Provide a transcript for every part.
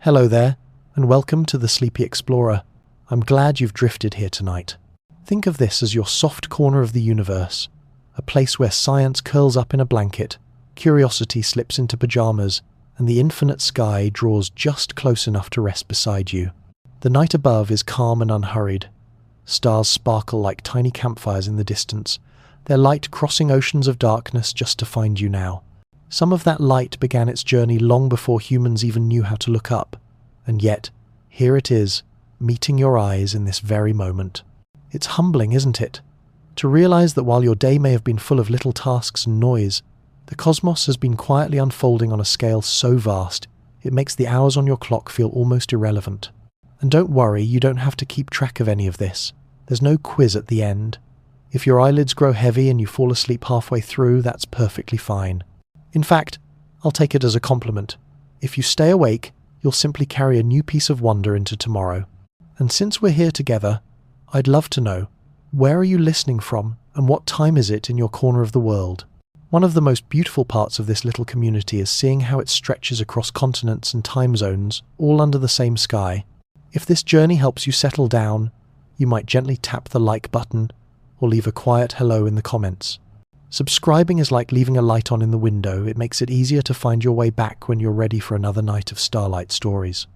Hello there, and welcome to the Sleepy Explorer. I'm glad you've drifted here tonight. Think of this as your soft corner of the universe, a place where science curls up in a blanket, curiosity slips into pajamas, and the infinite sky draws just close enough to rest beside you. The night above is calm and unhurried. Stars sparkle like tiny campfires in the distance, their light crossing oceans of darkness just to find you now. Some of that light began its journey long before humans even knew how to look up, and yet, here it is, meeting your eyes in this very moment. It's humbling, isn't it? To realize that while your day may have been full of little tasks and noise, the cosmos has been quietly unfolding on a scale so vast, it makes the hours on your clock feel almost irrelevant. And don't worry, you don't have to keep track of any of this. There's no quiz at the end. If your eyelids grow heavy and you fall asleep halfway through, that's perfectly fine. In fact, I'll take it as a compliment. If you stay awake, you'll simply carry a new piece of wonder into tomorrow. And since we're here together, I'd love to know, where are you listening from and what time is it in your corner of the world? One of the most beautiful parts of this little community is seeing how it stretches across continents and time zones, all under the same sky. If this journey helps you settle down, you might gently tap the like button or leave a quiet hello in the comments. Subscribing is like leaving a light on in the window. It makes it easier to find your way back when you're ready for another night of starlight stories.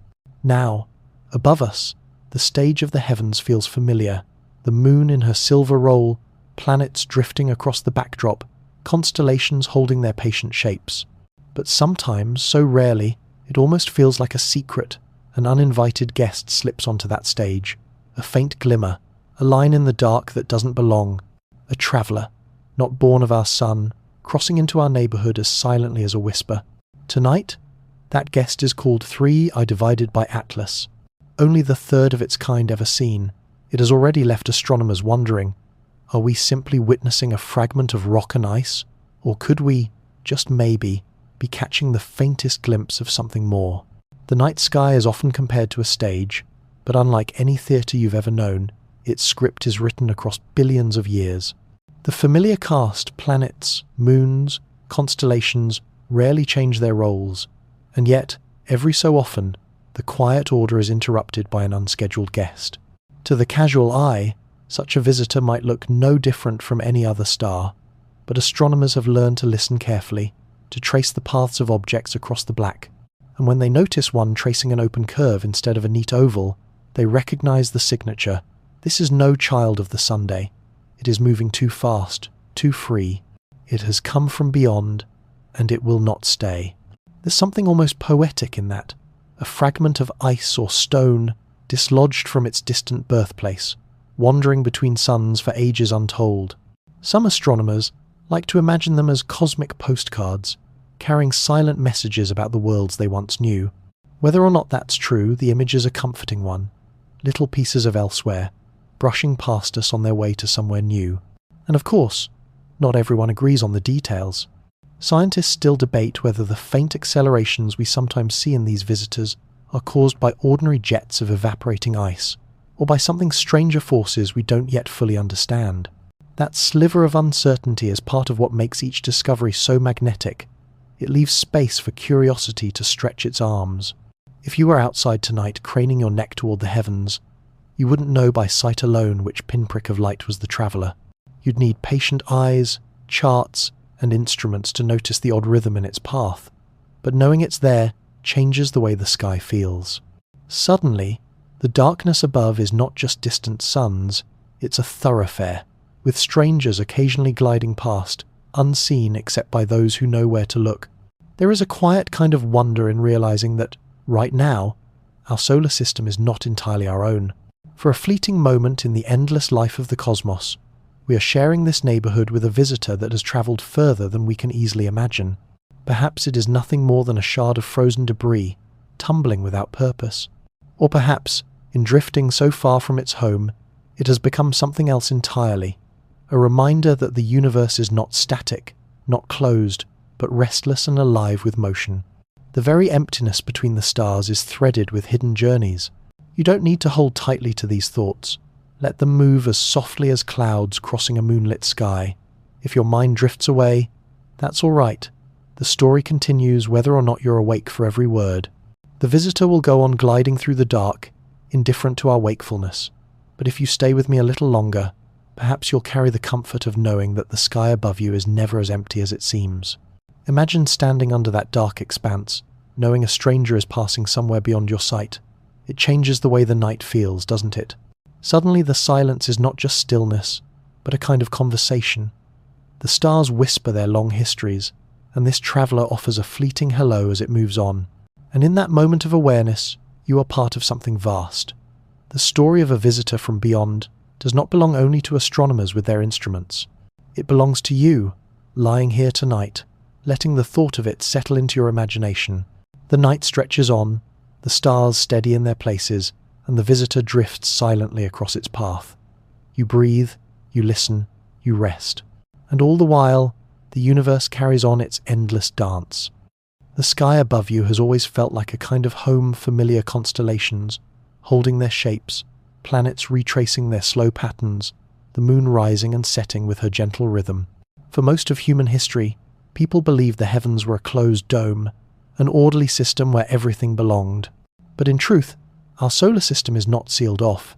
Now, above us, the stage of the heavens feels familiar. The moon in her silver roll, planets drifting across the backdrop, constellations holding their patient shapes. But sometimes, so rarely, it almost feels like a secret. An uninvited guest slips onto that stage. A faint glimmer, a line in the dark that doesn't belong. A traveller, not born of our sun, crossing into our neighbourhood as silently as a whisper. Tonight, that guest is called 3I divided by Atlas. Only the third of its kind ever seen. It has already left astronomers wondering, are we simply witnessing a fragment of rock and ice? Or could we, just maybe, be catching the faintest glimpse of something more? The night sky is often compared to a stage, but unlike any theatre you've ever known, its script is written across billions of years. The familiar cast, planets, moons, constellations, rarely change their roles, and yet, every so often, the quiet order is interrupted by an unscheduled guest. To the casual eye, such a visitor might look no different from any other star, but astronomers have learned to listen carefully, to trace the paths of objects across the black, and when they notice one tracing an open curve instead of a neat oval, they recognize the signature. This is no child of the Sunday. It is moving too fast, too free. It has come from beyond, and it will not stay. There's something almost poetic in that, a fragment of ice or stone, dislodged from its distant birthplace, wandering between suns for ages untold. Some astronomers like to imagine them as cosmic postcards, carrying silent messages about the worlds they once knew. Whether or not that's true, the image is a comforting one. Little pieces of elsewhere, brushing past us on their way to somewhere new. And of course, not everyone agrees on the details. Scientists still debate whether the faint accelerations we sometimes see in these visitors are caused by ordinary jets of evaporating ice, or by something stranger forces we don't yet fully understand. That sliver of uncertainty is part of what makes each discovery so magnetic. It leaves space for curiosity to stretch its arms. If you were outside tonight craning your neck toward the heavens, you wouldn't know by sight alone which pinprick of light was the traveller. You'd need patient eyes, charts, and instruments to notice the odd rhythm in its path. But knowing it's there changes the way the sky feels. Suddenly, the darkness above is not just distant suns, it's a thoroughfare, with strangers occasionally gliding past, unseen except by those who know where to look. There is a quiet kind of wonder in realizing that, right now, our solar system is not entirely our own. For a fleeting moment in the endless life of the cosmos, we are sharing this neighbourhood with a visitor that has travelled further than we can easily imagine. Perhaps it is nothing more than a shard of frozen debris, tumbling without purpose. Or perhaps, in drifting so far from its home, it has become something else entirely, a reminder that the universe is not static, not closed, but restless and alive with motion. The very emptiness between the stars is threaded with hidden journeys. You don't need to hold tightly to these thoughts. Let them move as softly as clouds crossing a moonlit sky. If your mind drifts away, that's all right. The story continues whether or not you're awake for every word. The visitor will go on gliding through the dark, indifferent to our wakefulness. But if you stay with me a little longer, perhaps you'll carry the comfort of knowing that the sky above you is never as empty as it seems. Imagine standing under that dark expanse, knowing a stranger is passing somewhere beyond your sight. It changes the way the night feels, doesn't it? Suddenly the silence is not just stillness, but a kind of conversation. The stars whisper their long histories, and this traveller offers a fleeting hello as it moves on. And in that moment of awareness, you are part of something vast. The story of a visitor from beyond does not belong only to astronomers with their instruments. It belongs to you, lying here tonight, letting the thought of it settle into your imagination. The night stretches on, the stars steady in their places, and the visitor drifts silently across its path. You breathe, you listen, you rest. And all the while, the universe carries on its endless dance. The sky above you has always felt like a kind of home, familiar constellations, holding their shapes, planets retracing their slow patterns, the moon rising and setting with her gentle rhythm. For most of human history, people believed the heavens were a closed dome, an orderly system where everything belonged. But in truth, our solar system is not sealed off.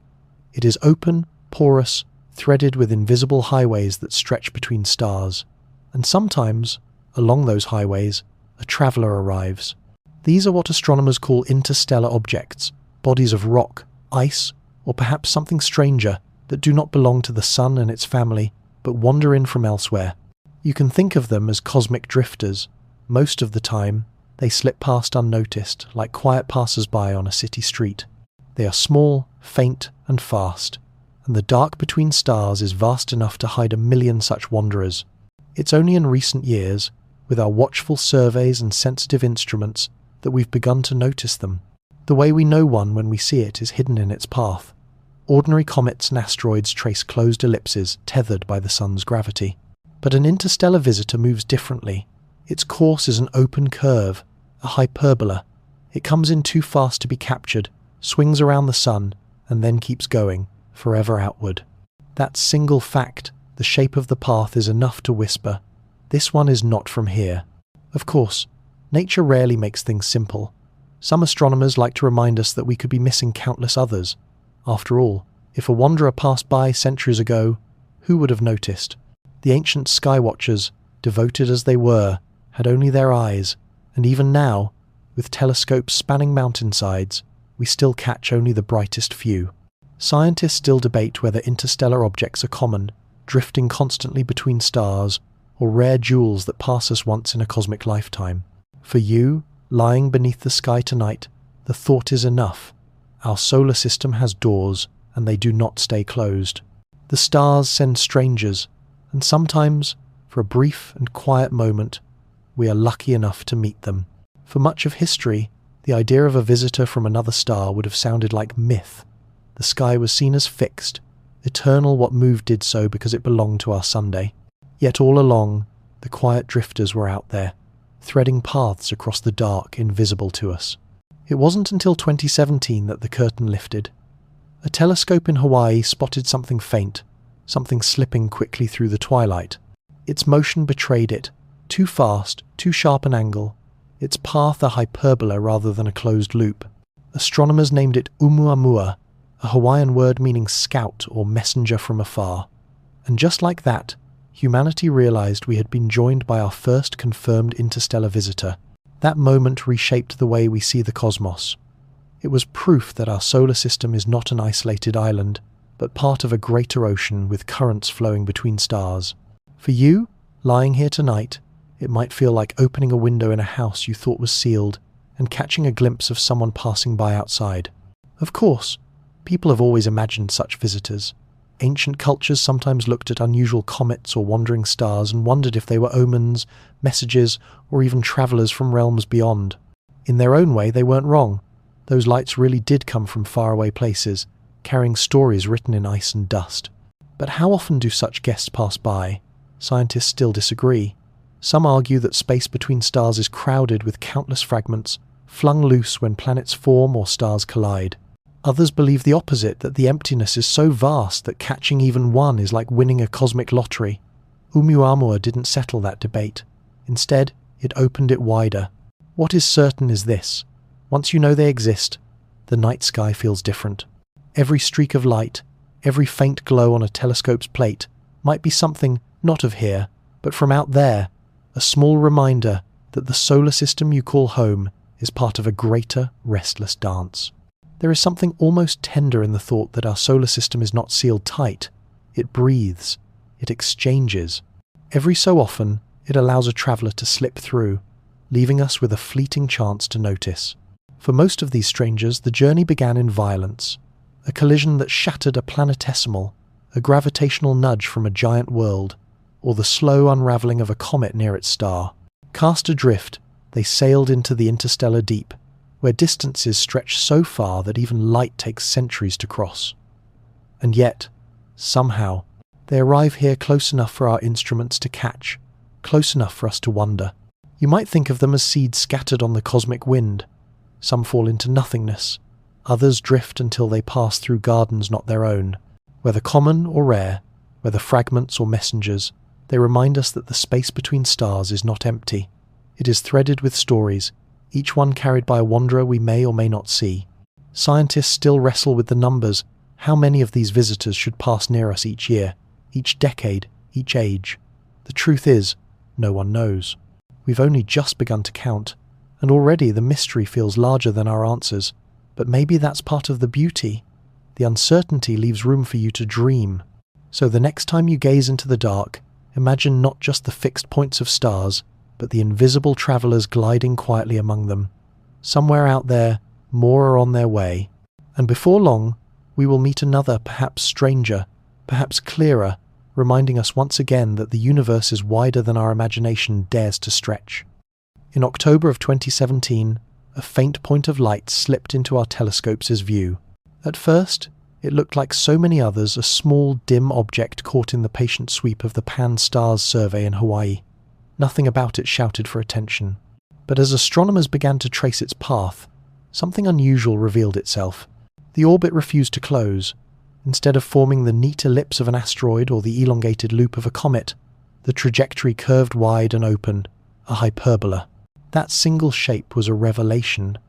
It is open, porous, threaded with invisible highways that stretch between stars. And sometimes, along those highways, a traveller arrives. These are what astronomers call interstellar objects, bodies of rock, ice, or perhaps something stranger that do not belong to the sun and its family, but wander in from elsewhere. You can think of them as cosmic drifters. Most of the time, they slip past unnoticed, like quiet passers-by on a city street. They are small, faint, and fast, and the dark between stars is vast enough to hide a million such wanderers. It's only in recent years, with our watchful surveys and sensitive instruments, that we've begun to notice them. The way we know one when we see it is hidden in its path. Ordinary comets and asteroids trace closed ellipses tethered by the sun's gravity. But an interstellar visitor moves differently. Its course is an open curve, a hyperbola. It comes in too fast to be captured, swings around the sun, and then keeps going, forever outward. That single fact, the shape of the path, is enough to whisper, "This one is not from here." Of course, nature rarely makes things simple. Some astronomers like to remind us that we could be missing countless others. After all, if a wanderer passed by centuries ago, who would have noticed? The ancient sky watchers, devoted as they were, had only their eyes, and even now, with telescopes spanning mountainsides, we still catch only the brightest few. Scientists still debate whether interstellar objects are common, drifting constantly between stars, or rare jewels that pass us once in a cosmic lifetime. For you, lying beneath the sky tonight, the thought is enough. Our solar system has doors, and they do not stay closed. The stars send strangers, and sometimes, for a brief and quiet moment, we are lucky enough to meet them. For much of history, the idea of a visitor from another star would have sounded like myth. The sky was seen as fixed, eternal. What moved did so because it belonged to our Sunday. Yet all along, the quiet drifters were out there, threading paths across the dark, invisible to us. It wasn't until 2017 that the curtain lifted. A telescope in Hawaii spotted something faint, something slipping quickly through the twilight. Its motion betrayed it, too fast, too sharp an angle, its path a hyperbola rather than a closed loop. Astronomers named it ʻOumuamua, a Hawaiian word meaning scout or messenger from afar. And just like that, humanity realized we had been joined by our first confirmed interstellar visitor. That moment reshaped the way we see the cosmos. It was proof that our solar system is not an isolated island, but part of a greater ocean with currents flowing between stars. For you, lying here tonight, it might feel like opening a window in a house you thought was sealed and catching a glimpse of someone passing by outside. Of course, people have always imagined such visitors. Ancient cultures sometimes looked at unusual comets or wandering stars and wondered if they were omens, messages, or even travellers from realms beyond. In their own way, they weren't wrong. Those lights really did come from faraway places, carrying stories written in ice and dust. But how often do such guests pass by? Scientists still disagree. Some argue that space between stars is crowded with countless fragments, flung loose when planets form or stars collide. Others believe the opposite, that the emptiness is so vast that catching even one is like winning a cosmic lottery. Oumuamua didn't settle that debate. Instead, it opened it wider. What is certain is this: Once you know they exist, the night sky feels different. Every streak of light, every faint glow on a telescope's plate might be something not of here, but from out there, a small reminder that the solar system you call home is part of a greater, restless dance. There is something almost tender in the thought that our solar system is not sealed tight. It breathes. It exchanges. Every so often, it allows a traveller to slip through, leaving us with a fleeting chance to notice. For most of these strangers, the journey began in violence, a collision that shattered a planetesimal, a gravitational nudge from a giant world, or the slow unravelling of a comet near its star. Cast adrift, they sailed into the interstellar deep, where distances stretch so far that even light takes centuries to cross. And yet, somehow, they arrive here close enough for our instruments to catch, close enough for us to wonder. You might think of them as seeds scattered on the cosmic wind. Some fall into nothingness, others drift until they pass through gardens not their own. Whether common or rare, whether fragments or messengers, they remind us that the space between stars is not empty. It is threaded with stories, each one carried by a wanderer we may or may not see. Scientists still wrestle with the numbers. How many of these visitors should pass near us each year, each decade, each age? The truth is, no one knows. We've only just begun to count, and already the mystery feels larger than our answers. But maybe that's part of the beauty. The uncertainty leaves room for you to dream. So the next time you gaze into the dark, imagine not just the fixed points of stars, but the invisible travellers gliding quietly among them. Somewhere out there, more are on their way. And before long, we will meet another, perhaps stranger, perhaps clearer, reminding us once again that the universe is wider than our imagination dares to stretch. In October of 2017, a faint point of light slipped into our telescopes' view. At first, it looked like so many others, a small, dim object caught in the patient sweep of the Pan-STARRS survey in Hawaii. Nothing about it shouted for attention. But as astronomers began to trace its path, something unusual revealed itself. The orbit refused to close. Instead of forming the neat ellipse of an asteroid or the elongated loop of a comet, the trajectory curved wide and open, a hyperbola. That single shape was a revelation.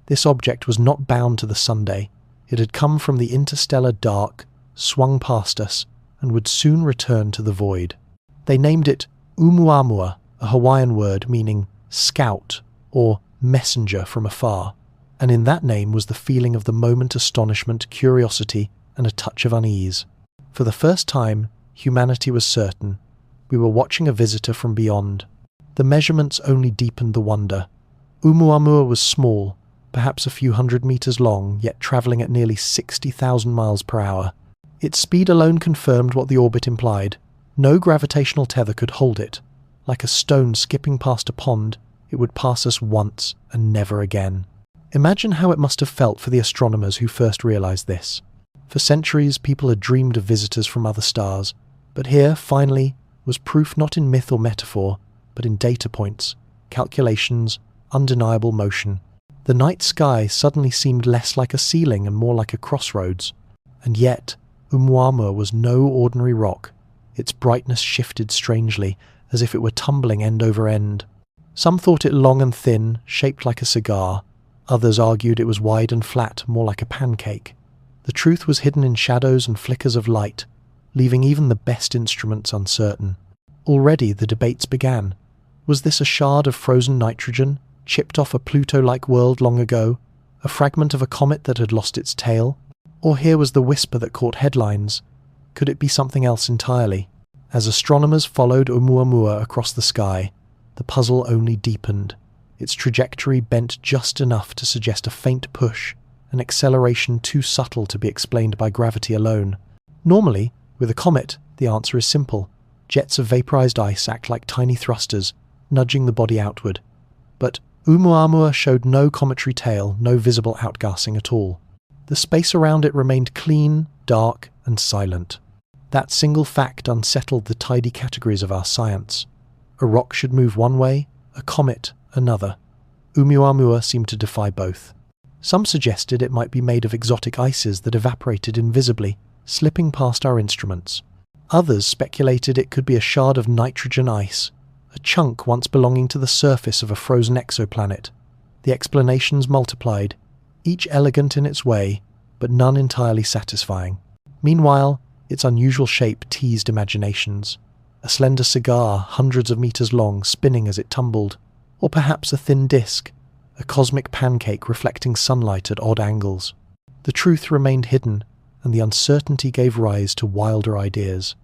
This object was not bound to the Sunday. It had come from the interstellar dark, swung past us, and would soon return to the void. They named it Oumuamua, a Hawaiian word meaning scout or messenger from afar, and in that name was the feeling of the moment astonishment, curiosity, and a touch of unease. For the first time, humanity was certain. We were watching a visitor from beyond. The measurements only deepened the wonder. Oumuamua was small, perhaps a few hundred meters long, yet travelling at nearly 60,000 miles per hour. Its speed alone confirmed what the orbit implied. No gravitational tether could hold it. Like a stone skipping past a pond, it would pass us once and never again. Imagine how it must have felt for the astronomers who first realized this. For centuries, people had dreamed of visitors from other stars, but here, finally, was proof not in myth or metaphor, but in data points, calculations, undeniable motion. The night sky suddenly seemed less like a ceiling and more like a crossroads. And yet, Oumuamua was no ordinary rock. Its brightness shifted strangely, as if it were tumbling end over end. Some thought it long and thin, shaped like a cigar. Others argued it was wide and flat, more like a pancake. The truth was hidden in shadows and flickers of light, leaving even the best instruments uncertain. Already the debates began. Was this a shard of frozen nitrogen, chipped off a Pluto-like world long ago, a fragment of a comet that had lost its tail? Or here was the whisper that caught headlines. Could it be something else entirely? As astronomers followed Oumuamua across the sky, the puzzle only deepened. Its trajectory bent just enough to suggest a faint push, an acceleration too subtle to be explained by gravity alone. Normally, with a comet, the answer is simple. Jets of vaporized ice act like tiny thrusters, nudging the body outward. But Oumuamua showed no cometary tail, no visible outgassing at all. The space around it remained clean, dark, and silent. That single fact unsettled the tidy categories of our science. A rock should move one way, a comet another. Oumuamua seemed to defy both. Some suggested it might be made of exotic ices that evaporated invisibly, slipping past our instruments. Others speculated it could be a shard of nitrogen ice, a chunk once belonging to the surface of a frozen exoplanet. The explanations multiplied, each elegant in its way, but none entirely satisfying. Meanwhile, its unusual shape teased imaginations. A slender cigar, hundreds of meters long, spinning as it tumbled, or perhaps a thin disk, a cosmic pancake reflecting sunlight at odd angles. The truth remained hidden, and the uncertainty gave rise to wilder ideas.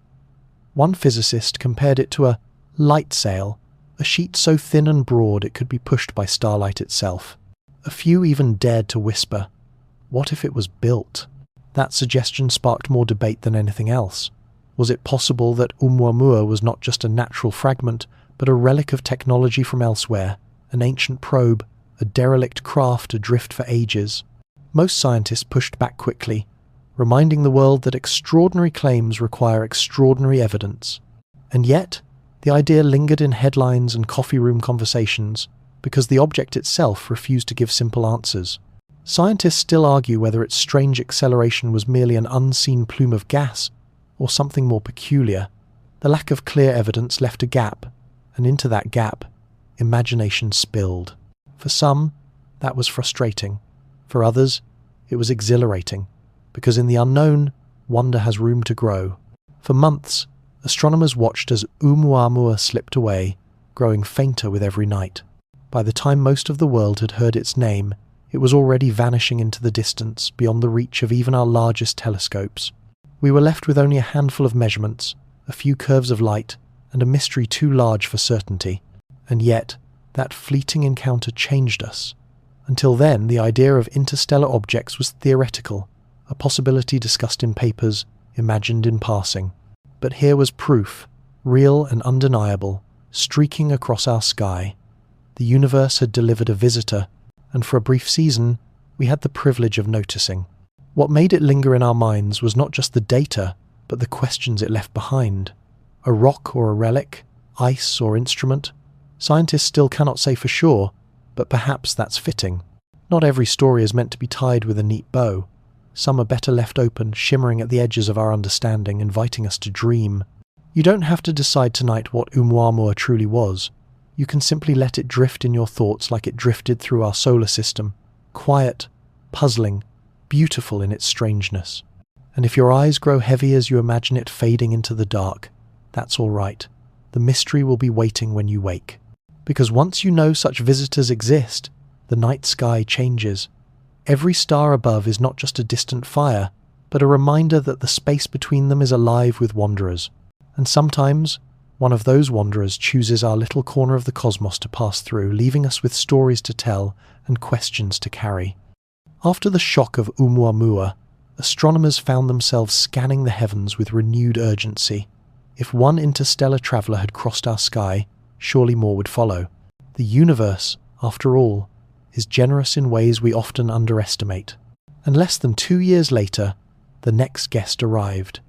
One physicist compared it to a light sail, a sheet so thin and broad it could be pushed by starlight itself. A few even dared to whisper, what if it was built? That suggestion sparked more debate than anything else. Was it possible that Oumuamua was not just a natural fragment, but a relic of technology from elsewhere, an ancient probe, a derelict craft adrift for ages? Most scientists pushed back quickly, reminding the world that extraordinary claims require extraordinary evidence. And yet, the idea lingered in headlines and coffee room conversations because the object itself refused to give simple answers. Scientists still argue whether its strange acceleration was merely an unseen plume of gas or something more peculiar. The lack of clear evidence left a gap, and into that gap, imagination spilled. For some, that was frustrating. For others, it was exhilarating, because in the unknown, wonder has room to grow. For months, astronomers watched as Oumuamua slipped away, growing fainter with every night. By the time most of the world had heard its name, it was already vanishing into the distance, beyond the reach of even our largest telescopes. We were left with only a handful of measurements, a few curves of light, and a mystery too large for certainty. And yet, that fleeting encounter changed us. Until then, the idea of interstellar objects was theoretical, a possibility discussed in papers, imagined in passing. But here was proof, real and undeniable, streaking across our sky. The universe had delivered a visitor, and for a brief season, we had the privilege of noticing. What made it linger in our minds was not just the data, but the questions it left behind. A rock or a relic, ice or instrument? Scientists still cannot say for sure, but perhaps that's fitting. Not every story is meant to be tied with a neat bow. Some are better left open, shimmering at the edges of our understanding, inviting us to dream. You don't have to decide tonight what Oumuamua truly was. You can simply let it drift in your thoughts like it drifted through our solar system, quiet, puzzling, beautiful in its strangeness. And if your eyes grow heavy as you imagine it fading into the dark, that's all right. The mystery will be waiting when you wake. Because once you know such visitors exist, the night sky changes. Every star above is not just a distant fire, but a reminder that the space between them is alive with wanderers. And sometimes, one of those wanderers chooses our little corner of the cosmos to pass through, leaving us with stories to tell and questions to carry. After the shock of Oumuamua, astronomers found themselves scanning the heavens with renewed urgency. If one interstellar traveller had crossed our sky, surely more would follow. The universe, after all, is generous in ways we often underestimate. And less than 2 years later, the next guest arrived.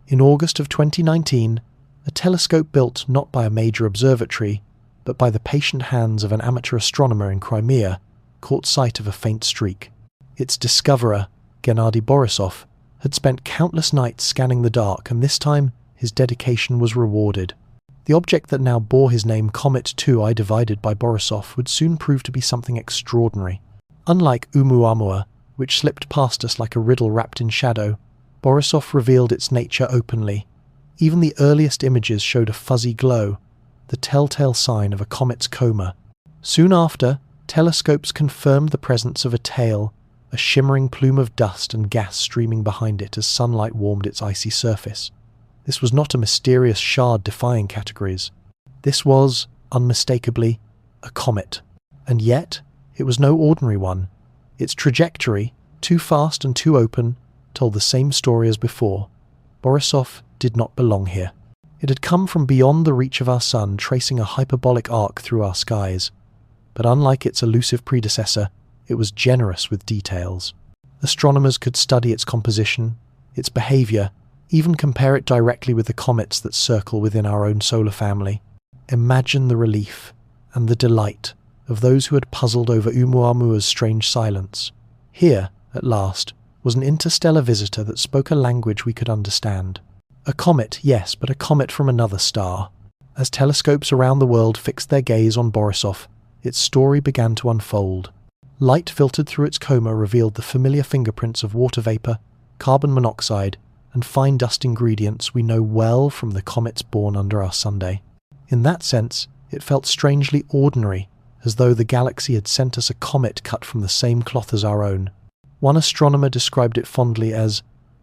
In August of 2019, a telescope built not by a major observatory, but by the patient hands of an amateur astronomer in Crimea, caught sight of a faint streak. Its discoverer, Gennady Borisov, had spent countless nights scanning the dark, and this time his dedication was rewarded. The object that now bore his name, Comet 2I divided by Borisov, would soon prove to be something extraordinary. Unlike Oumuamua, which slipped past us like a riddle wrapped in shadow, Borisov revealed its nature openly. Even the earliest images showed a fuzzy glow, the telltale sign of a comet's coma. Soon after, telescopes confirmed the presence of a tail, a shimmering plume of dust and gas streaming behind it as sunlight warmed its icy surface. This was not a mysterious shard defying categories. This was, unmistakably, a comet. And yet, it was no ordinary one. Its trajectory, too fast and too open, told the same story as before. Borisov did not belong here. It had come from beyond the reach of our sun, tracing a hyperbolic arc through our skies. But unlike its elusive predecessor, it was generous with details. Astronomers could study its composition, its behavior, even compare it directly with the comets that circle within our own solar family. Imagine the relief and the delight of those who had puzzled over Oumuamua's strange silence. Here, at last, was an interstellar visitor that spoke a language we could understand. A comet, yes, but a comet from another star. As telescopes around the world fixed their gaze on Borisov, its story began to unfold. Light filtered through its coma revealed the familiar fingerprints of water vapor, carbon monoxide, and fine dust ingredients we know well from the comets born under our Sunday. In that sense, it felt strangely ordinary, as though the galaxy had sent us a comet cut from the same cloth as our own. One astronomer described it fondly as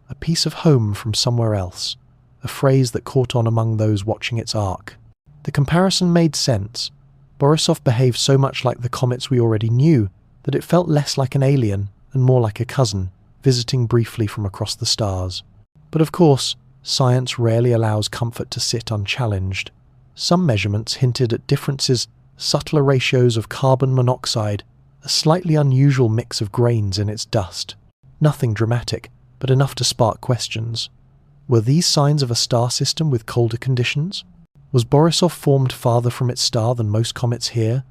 a piece of home from somewhere else, a phrase that caught on among those watching its arc. The comparison made sense. Borisov behaved so much like the comets we already knew that it felt less like an alien and more like a cousin, visiting briefly from across the stars. But of course, science rarely allows comfort to sit unchallenged. Some measurements hinted at differences, subtler ratios of carbon monoxide, a slightly unusual mix of grains in its dust. Nothing dramatic, but enough to spark questions. Were these signs of a star system with colder conditions? Was Borisov formed farther from its star than most comets here?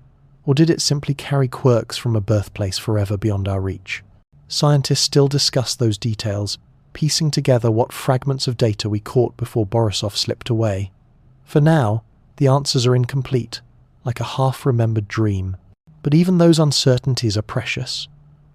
Or did it simply carry quirks from a birthplace forever beyond our reach? Scientists still discuss those details, piecing together what fragments of data we caught before Borisov slipped away. For now, the answers are incomplete, like a half-remembered dream. But even those uncertainties are precious,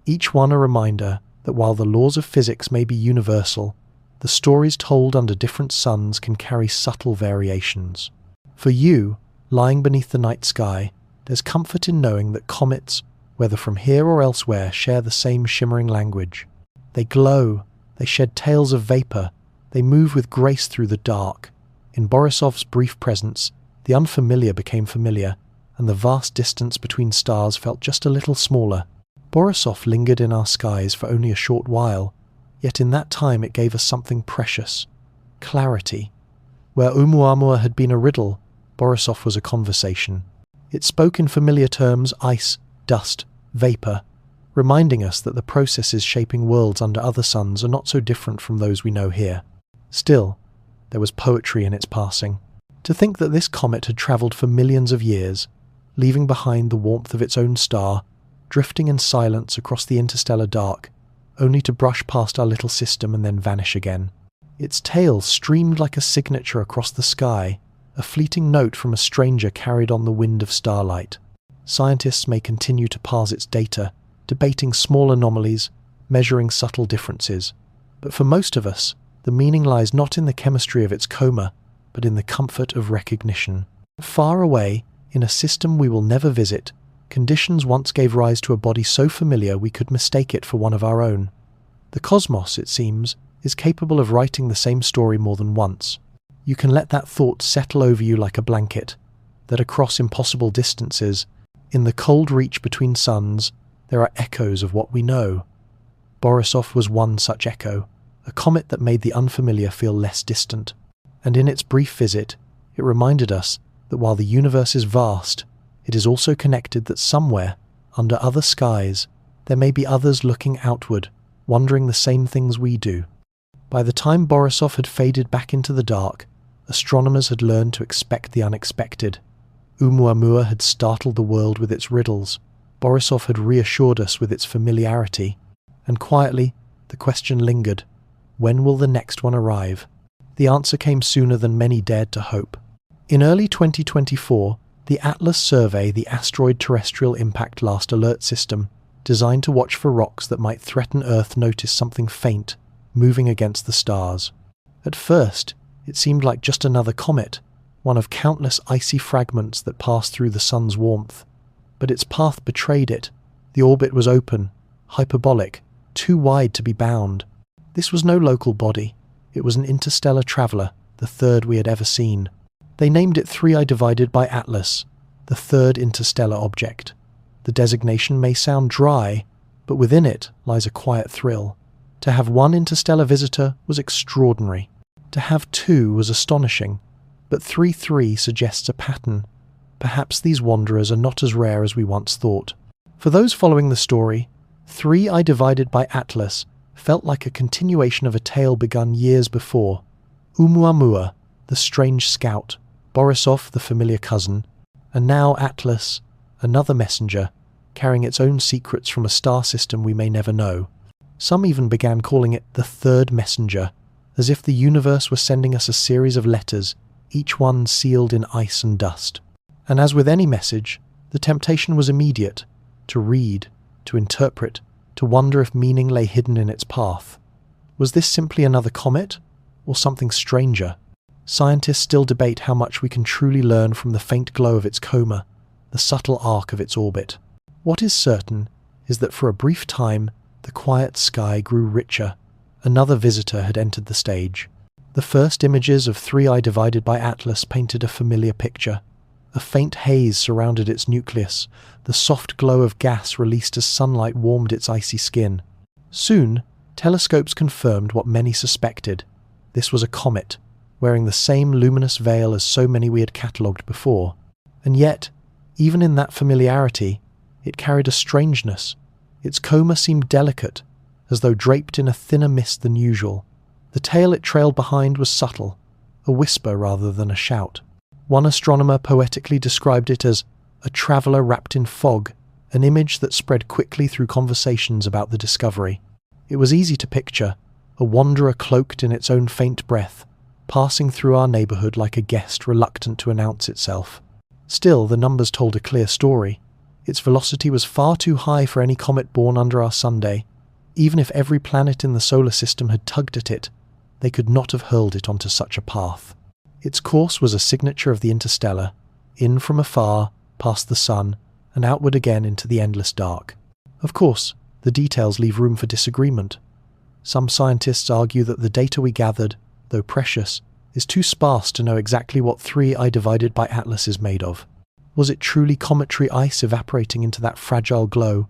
each one a reminder that while the laws of physics may be universal, the stories told under different suns can carry subtle variations. For you, lying beneath the night sky, there's comfort in knowing that comets, whether from here or elsewhere, share the same shimmering language. They glow, they shed tails of vapor, they move with grace through the dark. In Borisov's brief presence, the unfamiliar became familiar, and the vast distance between stars felt just a little smaller. Borisov lingered in our skies for only a short while, yet in that time it gave us something precious: clarity. Where Oumuamua had been a riddle, Borisov was a conversation. It spoke in familiar terms: ice, dust, vapor, reminding us that the processes shaping worlds under other suns are not so different from those we know here. Still, there was poetry in its passing. To think that this comet had travelled for millions of years, leaving behind the warmth of its own star, drifting in silence across the interstellar dark, only to brush past our little system and then vanish again. Its tail streamed like a signature across the sky, a fleeting note from a stranger carried on the wind of starlight. Scientists may continue to parse its data, debating small anomalies, measuring subtle differences. But for most of us, the meaning lies not in the chemistry of its coma, but in the comfort of recognition. Far away, in a system we will never visit, conditions once gave rise to a body so familiar we could mistake it for one of our own. The cosmos, it seems, is capable of writing the same story more than once. You can let that thought settle over you like a blanket, that across impossible distances, in the cold reach between suns, there are echoes of what we know. Borisov was one such echo, a comet that made the unfamiliar feel less distant. And in its brief visit, it reminded us that while the universe is vast, it is also connected, that somewhere, under other skies, there may be others looking outward, wondering the same things we do. By the time Borisov had faded back into the dark, astronomers had learned to expect the unexpected. Oumuamua had startled the world with its riddles. Borisov had reassured us with its familiarity. And quietly, the question lingered: when will the next one arrive? The answer came sooner than many dared to hope. In early 2024, the Atlas survey, the Asteroid Terrestrial Impact Last Alert System, designed to watch for rocks that might threaten Earth, noticed something faint, moving against the stars. At first, it seemed like just another comet, one of countless icy fragments that passed through the sun's warmth. But its path betrayed it. The orbit was open, hyperbolic, too wide to be bound. This was no local body. It was an interstellar traveller, the third we had ever seen. They named it 3I divided by Atlas, the third interstellar object. The designation may sound dry, but within it lies a quiet thrill. To have one interstellar visitor was extraordinary. To have two was astonishing. But 3-3 suggests a pattern. Perhaps these wanderers are not as rare as we once thought. For those following the story, 3I divided by Atlas felt like a continuation of a tale begun years before. Oumuamua, the strange scout, Borisov, the familiar cousin, and now Atlas, another messenger, carrying its own secrets from a star system we may never know. Some even began calling it the third messenger, as if the universe were sending us a series of letters, each one sealed in ice and dust. And as with any message, the temptation was immediate: to read, to interpret, to wonder if meaning lay hidden in its path. Was this simply another comet, or something stranger? Scientists still debate how much we can truly learn from the faint glow of its coma, the subtle arc of its orbit. What is certain is that for a brief time, the quiet sky grew richer. Another visitor had entered the stage. The first images of 3I divided by Atlas painted a familiar picture. A faint haze surrounded its nucleus, the soft glow of gas released as sunlight warmed its icy skin. Soon, telescopes confirmed what many suspected. This was a comet, wearing the same luminous veil as so many we had catalogued before. And yet, even in that familiarity, it carried a strangeness. Its coma seemed delicate, as though draped in a thinner mist than usual. The tale it trailed behind was subtle, a whisper rather than a shout. One astronomer poetically described it as a traveller wrapped in fog, an image that spread quickly through conversations about the discovery. It was easy to picture, a wanderer cloaked in its own faint breath, passing through our neighbourhood like a guest reluctant to announce itself. Still, the numbers told a clear story. Its velocity was far too high for any comet born under our sunday. Even if every planet in the solar system had tugged at it, they could not have hurled it onto such a path. Its course was a signature of the interstellar, in from afar, past the sun, and outward again into the endless dark. Of course, the details leave room for disagreement. Some scientists argue that the data we gathered, though precious, is too sparse to know exactly what 3I divided by Atlas is made of. Was it truly cometary ice evaporating into that fragile glow,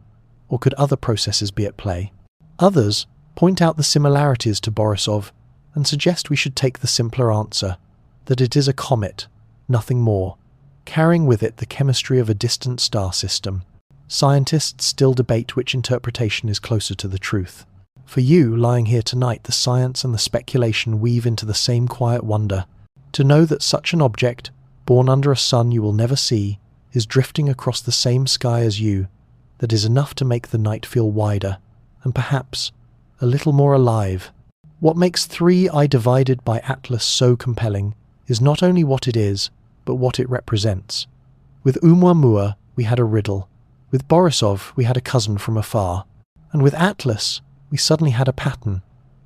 or could other processes be at play? Others point out the similarities to Borisov and suggest we should take the simpler answer, that it is a comet, nothing more, carrying with it the chemistry of a distant star system. Scientists still debate which interpretation is closer to the truth. For you, lying here tonight, the science and the speculation weave into the same quiet wonder. To know that such an object, born under a sun you will never see, is drifting across the same sky as you, that is enough to make the night feel wider, and perhaps a little more alive. What makes 3I divided by Atlas so compelling is not only what it is, but what it represents. With Oumuamua, we had a riddle. With Borisov, we had a cousin from afar. And with Atlas, we suddenly had a pattern.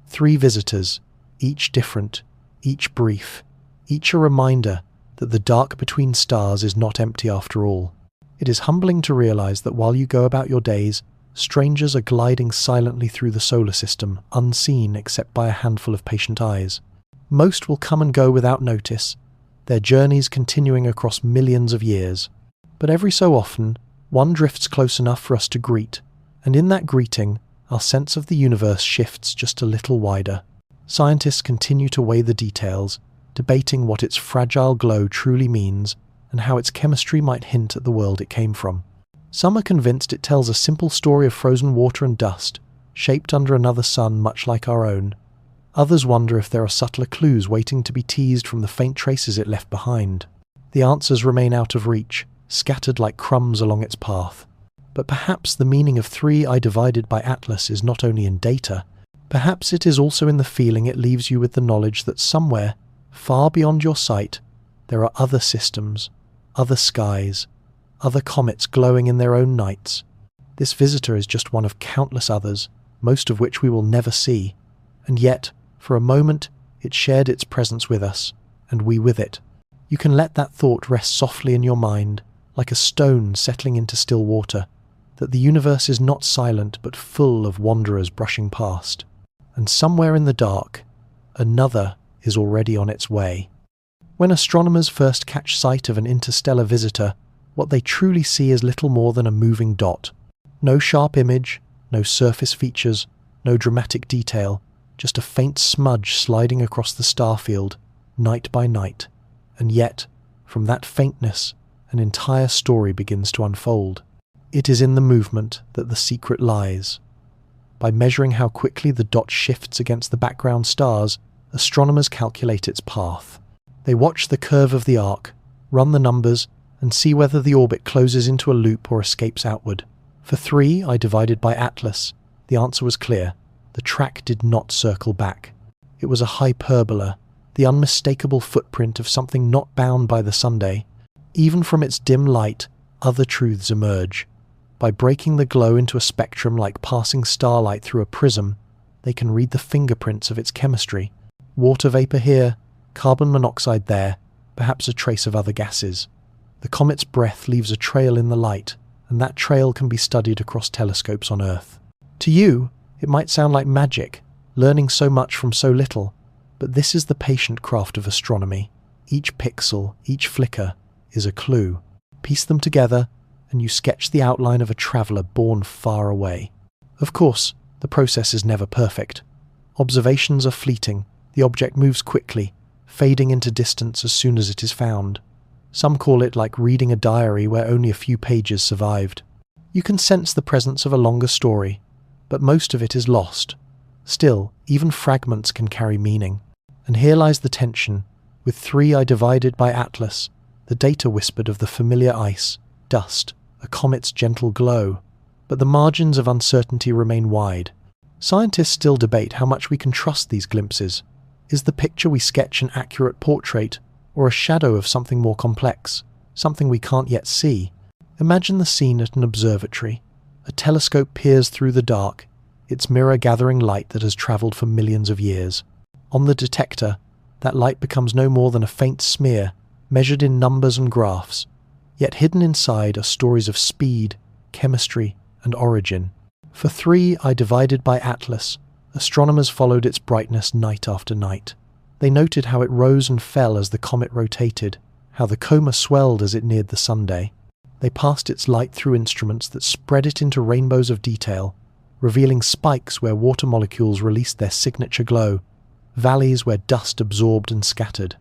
3 visitors, each different, each brief, each a reminder that the dark between stars is not empty after all. It is humbling to realize that while you go about your days, strangers are gliding silently through the solar system, unseen except by a handful of patient eyes. Most will come and go without notice, their journeys continuing across millions of years. But every so often, one drifts close enough for us to greet, and in that greeting, our sense of the universe shifts just a little wider. Scientists continue to weigh the details, debating what its fragile glow truly means and how its chemistry might hint at the world it came from. Some are convinced it tells a simple story of frozen water and dust, shaped under another sun much like our own. Others wonder if there are subtler clues waiting to be teased from the faint traces it left behind. The answers remain out of reach, scattered like crumbs along its path. But perhaps the meaning of 3I divided by Atlas is not only in data, perhaps it is also in the feeling it leaves you with the knowledge that somewhere, far beyond your sight, there are other systems, other skies, other comets glowing in their own nights. This visitor is just one of countless others, most of which we will never see, and yet, for a moment, it shared its presence with us, and we with it. You can let that thought rest softly in your mind, like a stone settling into still water, that the universe is not silent but full of wanderers brushing past, and somewhere in the dark, another is already on its way. When astronomers first catch sight of an interstellar visitor, what they truly see is little more than a moving dot. No sharp image, no surface features, no dramatic detail, just a faint smudge sliding across the starfield, night by night. And yet, from that faintness, an entire story begins to unfold. It is in the movement that the secret lies. By measuring how quickly the dot shifts against the background stars, astronomers calculate its path. They watch the curve of the arc, run the numbers, and see whether the orbit closes into a loop or escapes outward. For 3I divided by Atlas, the answer was clear. The track did not circle back. It was a hyperbola, the unmistakable footprint of something not bound by the sunday. Even from its dim light, other truths emerge. By breaking the glow into a spectrum like passing starlight through a prism, they can read the fingerprints of its chemistry. Water vapor here, carbon monoxide there, perhaps a trace of other gases. The comet's breath leaves a trail in the light, and that trail can be studied across telescopes on Earth. To you, it might sound like magic, learning so much from so little, but this is the patient craft of astronomy. Each pixel, each flicker, is a clue. Piece them together, and you sketch the outline of a traveller born far away. Of course, the process is never perfect. Observations are fleeting, the object moves quickly, fading into distance as soon as it is found. Some call it like reading a diary where only a few pages survived. You can sense the presence of a longer story, but most of it is lost. Still, even fragments can carry meaning. And here lies the tension. With 3I divided by Atlas, the data whispered of the familiar ice, dust, a comet's gentle glow. But the margins of uncertainty remain wide. Scientists still debate how much we can trust these glimpses. Is the picture we sketch an accurate portrait, or a shadow of something more complex, something we can't yet see? Imagine the scene at an observatory. A telescope peers through the dark, its mirror gathering light that has travelled for millions of years. On the detector, that light becomes no more than a faint smear, measured in numbers and graphs. Yet hidden inside are stories of speed, chemistry, and origin. For 3I divided by Atlas, astronomers followed its brightness night after night. They noted how it rose and fell as the comet rotated, how the coma swelled as it neared the Sunday. They passed its light through instruments that spread it into rainbows of detail, revealing spikes where water molecules released their signature glow, valleys where dust absorbed and scattered.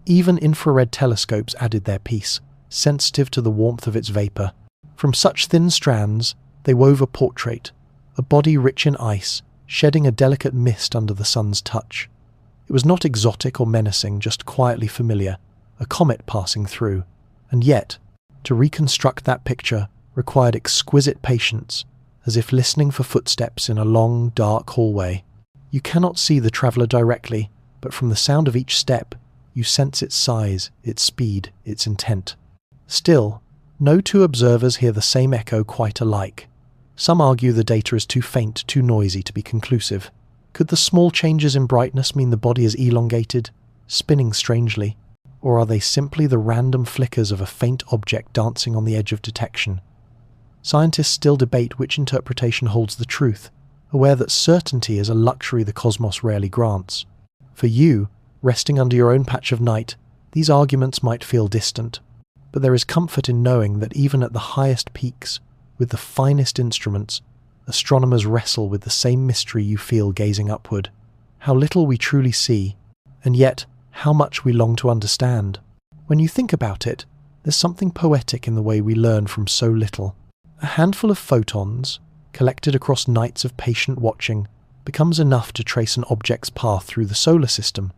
Even infrared telescopes added their piece, sensitive to the warmth of its vapor. From such thin strands, they wove a portrait, a body rich in ice, shedding a delicate mist under the sun's touch. It was not exotic or menacing, just quietly familiar, a comet passing through. And yet, to reconstruct that picture required exquisite patience, as if listening for footsteps in a long, dark hallway. You cannot see the traveller directly, but from the sound of each step, you sense its size, its speed, its intent. Still, no two observers hear the same echo quite alike. Some argue the data is too faint, too noisy to be conclusive. Could the small changes in brightness mean the body is elongated, spinning strangely? Or are they simply the random flickers of a faint object dancing on the edge of detection? Scientists still debate which interpretation holds the truth, aware that certainty is a luxury the cosmos rarely grants. For you, resting under your own patch of night, these arguments might feel distant, but there is comfort in knowing that even at the highest peaks, with the finest instruments, astronomers wrestle with the same mystery you feel gazing upward. How little we truly see, and yet how much we long to understand. When you think about it, there's something poetic in the way we learn from so little. A handful of photons, collected across nights of patient watching, becomes enough to trace an object's path through the solar system.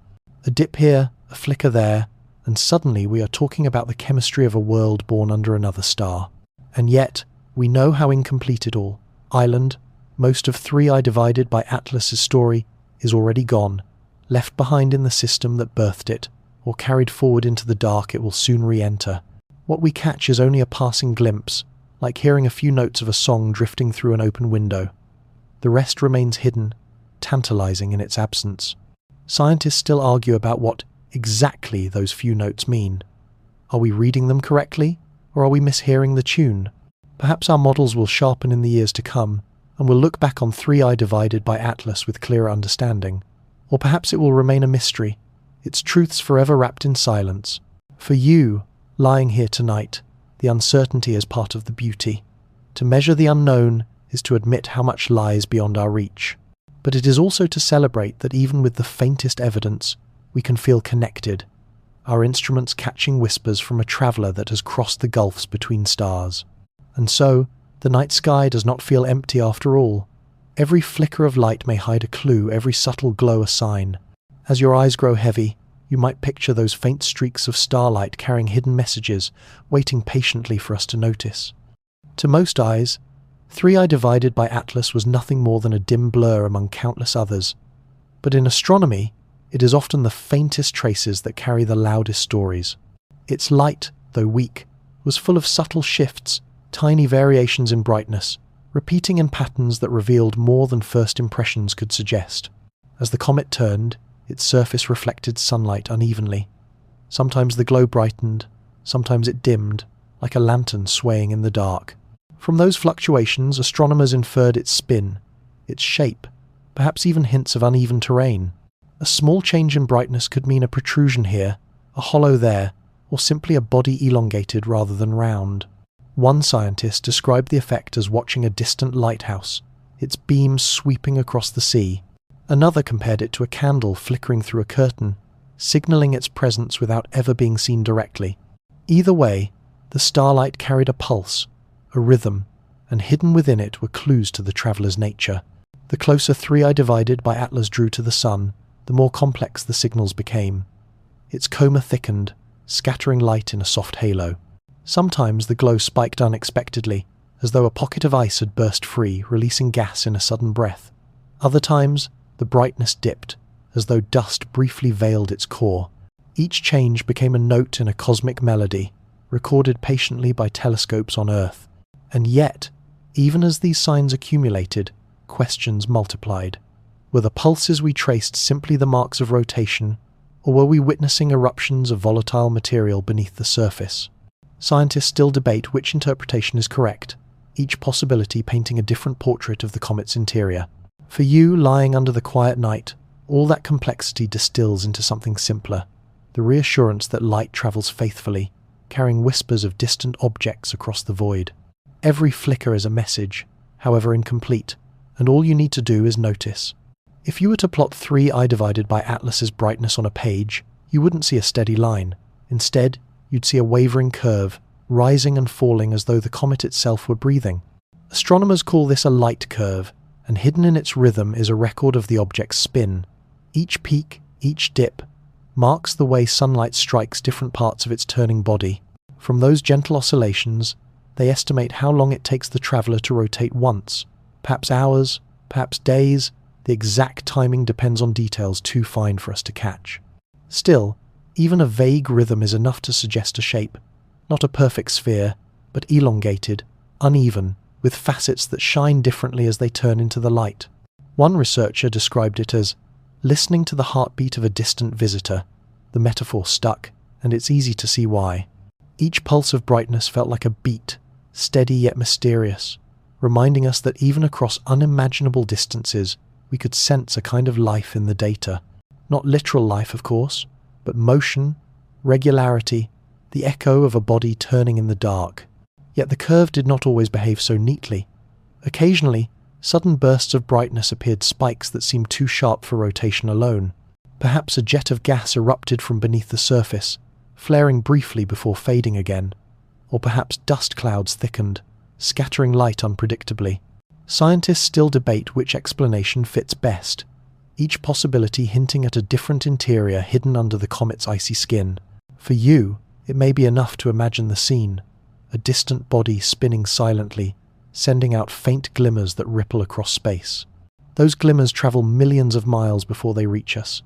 A dip here, a flicker there, and suddenly we are talking about the chemistry of a world born under another star. And yet, we know how incomplete it all. Island, most of 3I divided by Atlas's story, is already gone, left behind in the system that birthed it, or carried forward into the dark it will soon re-enter. What we catch is only a passing glimpse, like hearing a few notes of a song drifting through an open window. The rest remains hidden, tantalizing in its absence. Scientists still argue about what exactly those few notes mean. Are we reading them correctly, or are we mishearing the tune? Perhaps our models will sharpen in the years to come, and we'll look back on 3I divided by Atlas with clearer understanding. Or perhaps it will remain a mystery, its truths forever wrapped in silence. For you, lying here tonight, the uncertainty is part of the beauty. To measure the unknown is to admit how much lies beyond our reach. But it is also to celebrate that even with the faintest evidence, we can feel connected, our instruments catching whispers from a traveller that has crossed the gulfs between stars. And so, the night sky does not feel empty after all. Every flicker of light may hide a clue, every subtle glow a sign. As your eyes grow heavy, you might picture those faint streaks of starlight carrying hidden messages, waiting patiently for us to notice. To most eyes, 3I divided by Atlas was nothing more than a dim blur among countless others. But in astronomy, it is often the faintest traces that carry the loudest stories. Its light, though weak, was full of subtle shifts, tiny variations in brightness, repeating in patterns that revealed more than first impressions could suggest. As the comet turned, its surface reflected sunlight unevenly. Sometimes the glow brightened, sometimes it dimmed, like a lantern swaying in the dark. From those fluctuations, astronomers inferred its spin, its shape, perhaps even hints of uneven terrain. A small change in brightness could mean a protrusion here, a hollow there, or simply a body elongated rather than round. One scientist described the effect as watching a distant lighthouse, its beams sweeping across the sea. Another compared it to a candle flickering through a curtain, signalling its presence without ever being seen directly. Either way, the starlight carried a pulse, a rhythm, and hidden within it were clues to the traveller's nature. The closer three-eye divided by Atlas drew to the sun, the more complex the signals became. Its coma thickened, scattering light in a soft halo. Sometimes the glow spiked unexpectedly, as though a pocket of ice had burst free, releasing gas in a sudden breath. Other times, the brightness dipped, as though dust briefly veiled its core. Each change became a note in a cosmic melody, recorded patiently by telescopes on Earth. And yet, even as these signs accumulated, questions multiplied. Were the pulses we traced simply the marks of rotation, or were we witnessing eruptions of volatile material beneath the surface? Scientists still debate which interpretation is correct, each possibility painting a different portrait of the comet's interior. For you, lying under the quiet night, all that complexity distills into something simpler, the reassurance that light travels faithfully, carrying whispers of distant objects across the void. Every flicker is a message, however incomplete, and all you need to do is notice. If you were to plot 3I divided by Atlas's brightness on a page, you wouldn't see a steady line. Instead, you'd see a wavering curve, rising and falling as though the comet itself were breathing. Astronomers call this a light curve, and hidden in its rhythm is a record of the object's spin. Each peak, each dip, marks the way sunlight strikes different parts of its turning body. From those gentle oscillations, they estimate how long it takes the traveller to rotate once, perhaps hours, perhaps days. The exact timing depends on details too fine for us to catch. Still, even a vague rhythm is enough to suggest a shape, not a perfect sphere, but elongated, uneven, with facets that shine differently as they turn into the light. One researcher described it as listening to the heartbeat of a distant visitor. The metaphor stuck, and it's easy to see why. Each pulse of brightness felt like a beat, steady yet mysterious, reminding us that even across unimaginable distances, we could sense a kind of life in the data. Not literal life, of course, but motion, regularity, the echo of a body turning in the dark. Yet the curve did not always behave so neatly. Occasionally, sudden bursts of brightness appeared spikes that seemed too sharp for rotation alone. Perhaps a jet of gas erupted from beneath the surface, flaring briefly before fading again. Or perhaps dust clouds thickened, scattering light unpredictably. Scientists still debate which explanation fits best, each possibility hinting at a different interior hidden under the comet's icy skin. For you, it may be enough to imagine the scene, a distant body spinning silently, sending out faint glimmers that ripple across space. Those glimmers travel millions of miles before they reach us,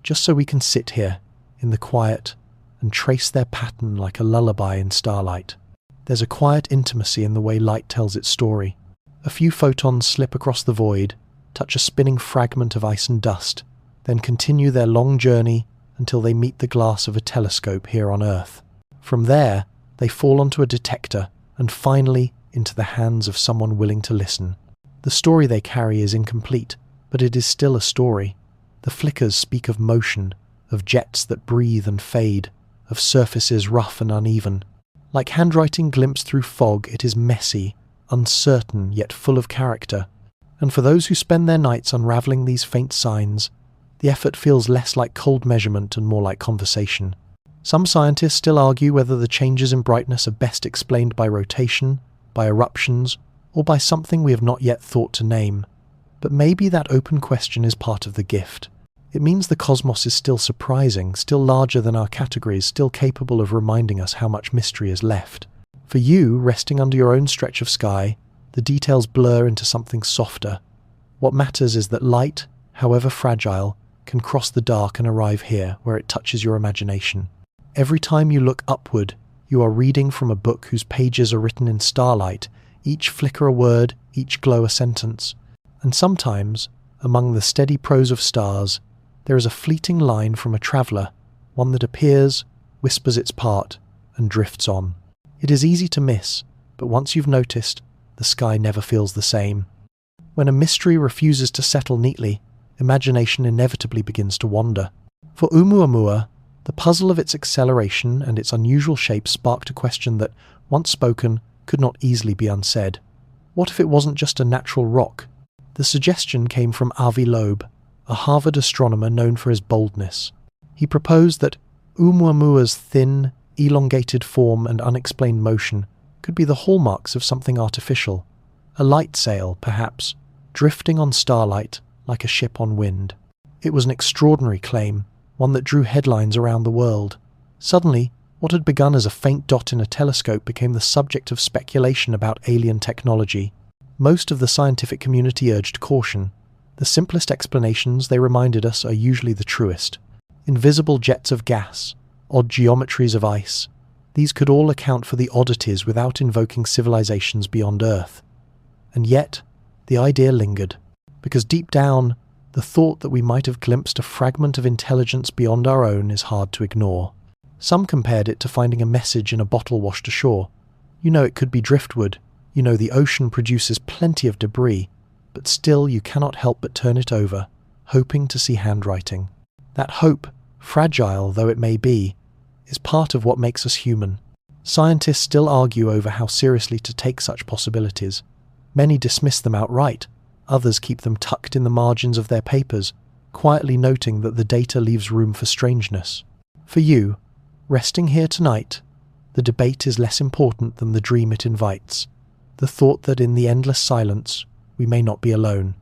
just so we can sit here, in the quiet, and trace their pattern like a lullaby in starlight. There's a quiet intimacy in the way light tells its story. A few photons slip across the void, touch a spinning fragment of ice and dust, then continue their long journey until they meet the glass of a telescope here on Earth. From there, they fall onto a detector and finally into the hands of someone willing to listen. The story they carry is incomplete, but it is still a story. The flickers speak of motion, of jets that breathe and fade, of surfaces rough and uneven. Like handwriting glimpsed through fog, it is messy, uncertain yet full of character. And for those who spend their nights unravelling these faint signs, the effort feels less like cold measurement and more like conversation. Some scientists still argue whether the changes in brightness are best explained by rotation, by eruptions, or by something we have not yet thought to name. But maybe that open question is part of the gift. It means the cosmos is still surprising, still larger than our categories, still capable of reminding us how much mystery is left. For you, resting under your own stretch of sky, the details blur into something softer. What matters is that light, however fragile, can cross the dark and arrive here, where it touches your imagination. Every time you look upward, You are reading from a book whose pages are written in starlight, each flicker a word, each glow a sentence. And sometimes, among the steady prose of stars, there is a fleeting line from a traveller, one that appears, whispers its part, and drifts on. It is easy to miss, but once you've noticed, the sky never feels the same. When a mystery refuses to settle neatly, imagination inevitably begins to wander. For Oumuamua, the puzzle of its acceleration and its unusual shape sparked a question that, once spoken, could not easily be unsaid. What if it wasn't just a natural rock? The suggestion came from Avi Loeb, a Harvard astronomer known for his boldness. He proposed that Oumuamua's thin, elongated form and unexplained motion could be the hallmarks of something artificial, a light sail, perhaps, drifting on starlight like a ship on wind. It was an extraordinary claim, one that drew headlines around the world. Suddenly, what had begun as a faint dot in a telescope became the subject of speculation about alien technology. Most of the scientific community urged caution. The simplest explanations, they reminded us, are usually the truest. Invisible jets of gas, odd geometries of ice, these could all account for the oddities without invoking civilizations beyond Earth. And yet, the idea lingered, because deep down, the thought that we might have glimpsed a fragment of intelligence beyond our own is hard to ignore. Some compared it to finding a message in a bottle washed ashore. You know it could be driftwood, you know the ocean produces plenty of debris, but still you cannot help but turn it over, hoping to see handwriting. That hope, fragile though it may be, is part of what makes us human. Scientists still argue over how seriously to take such possibilities. Many dismiss them outright, others keep them tucked in the margins of their papers, quietly noting that the data leaves room for strangeness. For you, resting here tonight, the debate is less important than the dream it invites, the thought that in the endless silence, we may not be alone.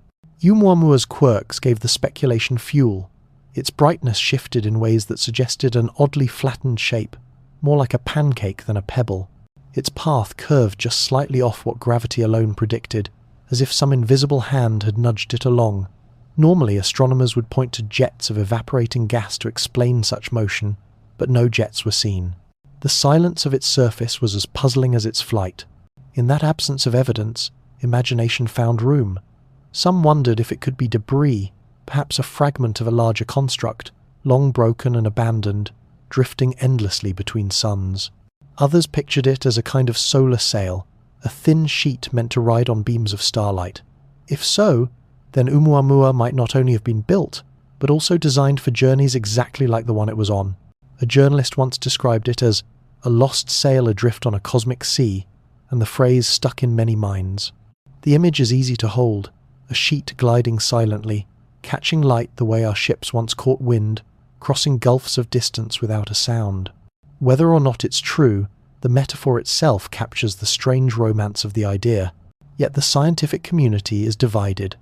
Oumuamua's quirks gave the speculation fuel. Its brightness shifted in ways that suggested an oddly flattened shape, more like a pancake than a pebble. Its path curved just slightly off what gravity alone predicted, as if some invisible hand had nudged it along. Normally, astronomers would point to jets of evaporating gas to explain such motion, but no jets were seen. The silence of its surface was as puzzling as its flight. In that absence of evidence, imagination found room. Some wondered if it could be debris, perhaps a fragment of a larger construct, long broken and abandoned, drifting endlessly between suns. Others pictured it as a kind of solar sail, a thin sheet meant to ride on beams of starlight. If so, then Oumuamua might not only have been built, but also designed for journeys exactly like the one it was on. A journalist once described it as a lost sail adrift on a cosmic sea, and the phrase stuck in many minds. The image is easy to hold, a sheet gliding silently, catching light the way our ships once caught wind, crossing gulfs of distance without a sound. Whether or not it's true, the metaphor itself captures the strange romance of the idea. Yet the scientific community is divided.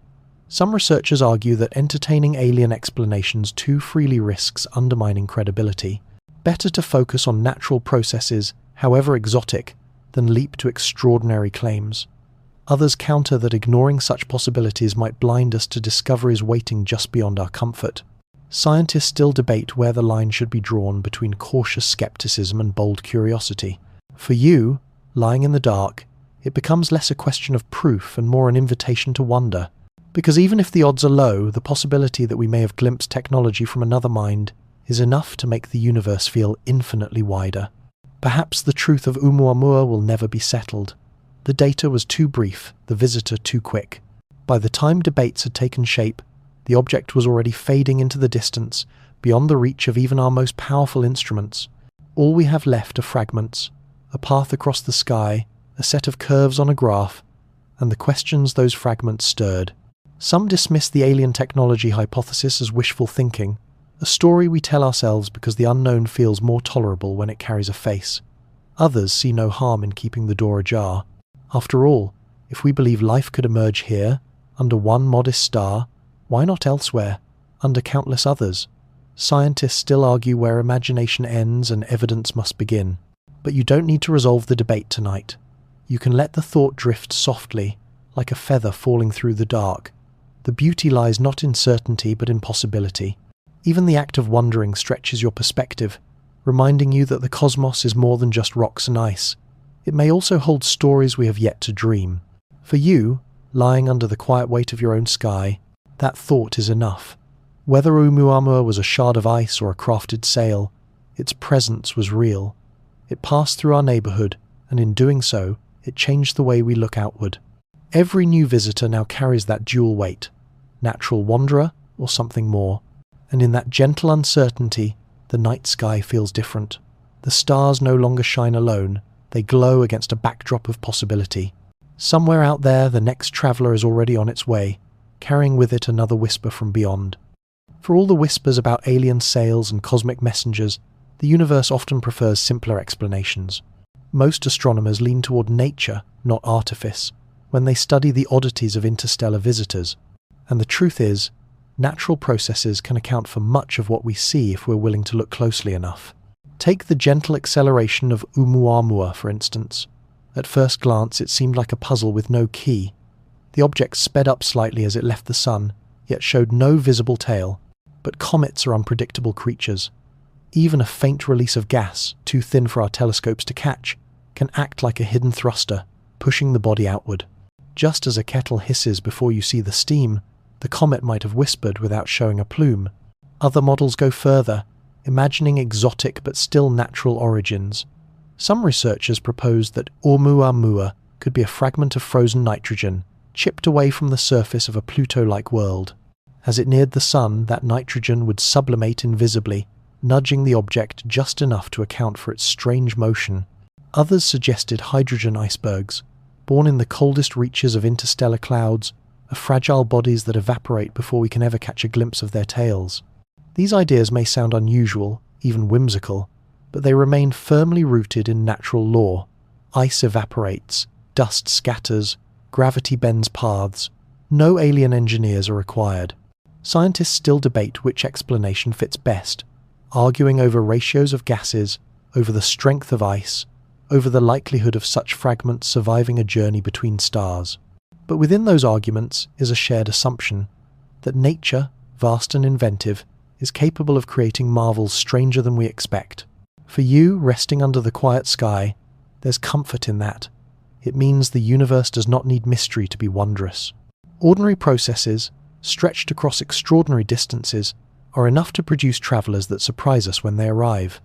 Some researchers argue that entertaining alien explanations too freely risks undermining credibility. Better to focus on natural processes, however exotic, than leap to extraordinary claims. Others counter that ignoring such possibilities might blind us to discoveries waiting just beyond our comfort. Scientists still debate where the line should be drawn between cautious skepticism and bold curiosity. For you, lying in the dark, it becomes less a question of proof and more an invitation to wonder. Because even if the odds are low, the possibility that we may have glimpsed technology from another mind is enough to make the universe feel infinitely wider. Perhaps the truth of Oumuamua will never be settled. The data was too brief, the visitor too quick. By the time debates had taken shape, the object was already fading into the distance, beyond the reach of even our most powerful instruments. All we have left are fragments, a path across the sky, a set of curves on a graph, and the questions those fragments stirred. Some dismiss the alien technology hypothesis as wishful thinking, a story we tell ourselves because the unknown feels more tolerable when it carries a face. Others see no harm in keeping the door ajar. After all, if we believe life could emerge here, under one modest star, why not elsewhere, under countless others? Scientists still argue where imagination ends and evidence must begin. But you don't need to resolve the debate tonight. You can let the thought drift softly, like a feather falling through the dark. The beauty lies not in certainty but in possibility. Even the act of wondering stretches your perspective, reminding you that the cosmos is more than just rocks and ice. It may also hold stories we have yet to dream. For you, lying under the quiet weight of your own sky, that thought is enough. Whether Oumuamua was a shard of ice or a crafted sail, its presence was real. It passed through our neighborhood, and in doing so, it changed the way we look outward. Every new visitor now carries that dual weight, natural wanderer or something more. And in that gentle uncertainty, the night sky feels different. The stars no longer shine alone, they glow against a backdrop of possibility. Somewhere out there, the next traveller is already on its way, carrying with it another whisper from beyond. For all the whispers about alien sails and cosmic messengers, the universe often prefers simpler explanations. Most astronomers lean toward nature, not artifice, when they study the oddities of interstellar visitors. And the truth is, natural processes can account for much of what we see if we're willing to look closely enough. Take the gentle acceleration of Oumuamua, for instance. At first glance, it seemed like a puzzle with no key. The object sped up slightly as it left the sun, yet showed no visible tail. But comets are unpredictable creatures. Even a faint release of gas, too thin for our telescopes to catch, can act like a hidden thruster, pushing the body outward. Just as a kettle hisses before you see the steam, the comet might have whispered without showing a plume. Other models go further, imagining exotic but still natural origins. Some researchers propose that Oumuamua could be a fragment of frozen nitrogen, chipped away from the surface of a Pluto-like world. As it neared the sun, that nitrogen would sublimate invisibly, nudging the object just enough to account for its strange motion. Others suggested hydrogen icebergs, born in the coldest reaches of interstellar clouds, are fragile bodies that evaporate before we can ever catch a glimpse of their tails. These ideas may sound unusual, even whimsical, but they remain firmly rooted in natural law. Ice evaporates, dust scatters, gravity bends paths. No alien engineers are required. Scientists still debate which explanation fits best, arguing over ratios of gases, over the strength of ice, over the likelihood of such fragments surviving a journey between stars. But within those arguments is a shared assumption that nature, vast and inventive, is capable of creating marvels stranger than we expect. For you, resting under the quiet sky, there's comfort in that. It means the universe does not need mystery to be wondrous. Ordinary processes, stretched across extraordinary distances, are enough to produce travellers that surprise us when they arrive.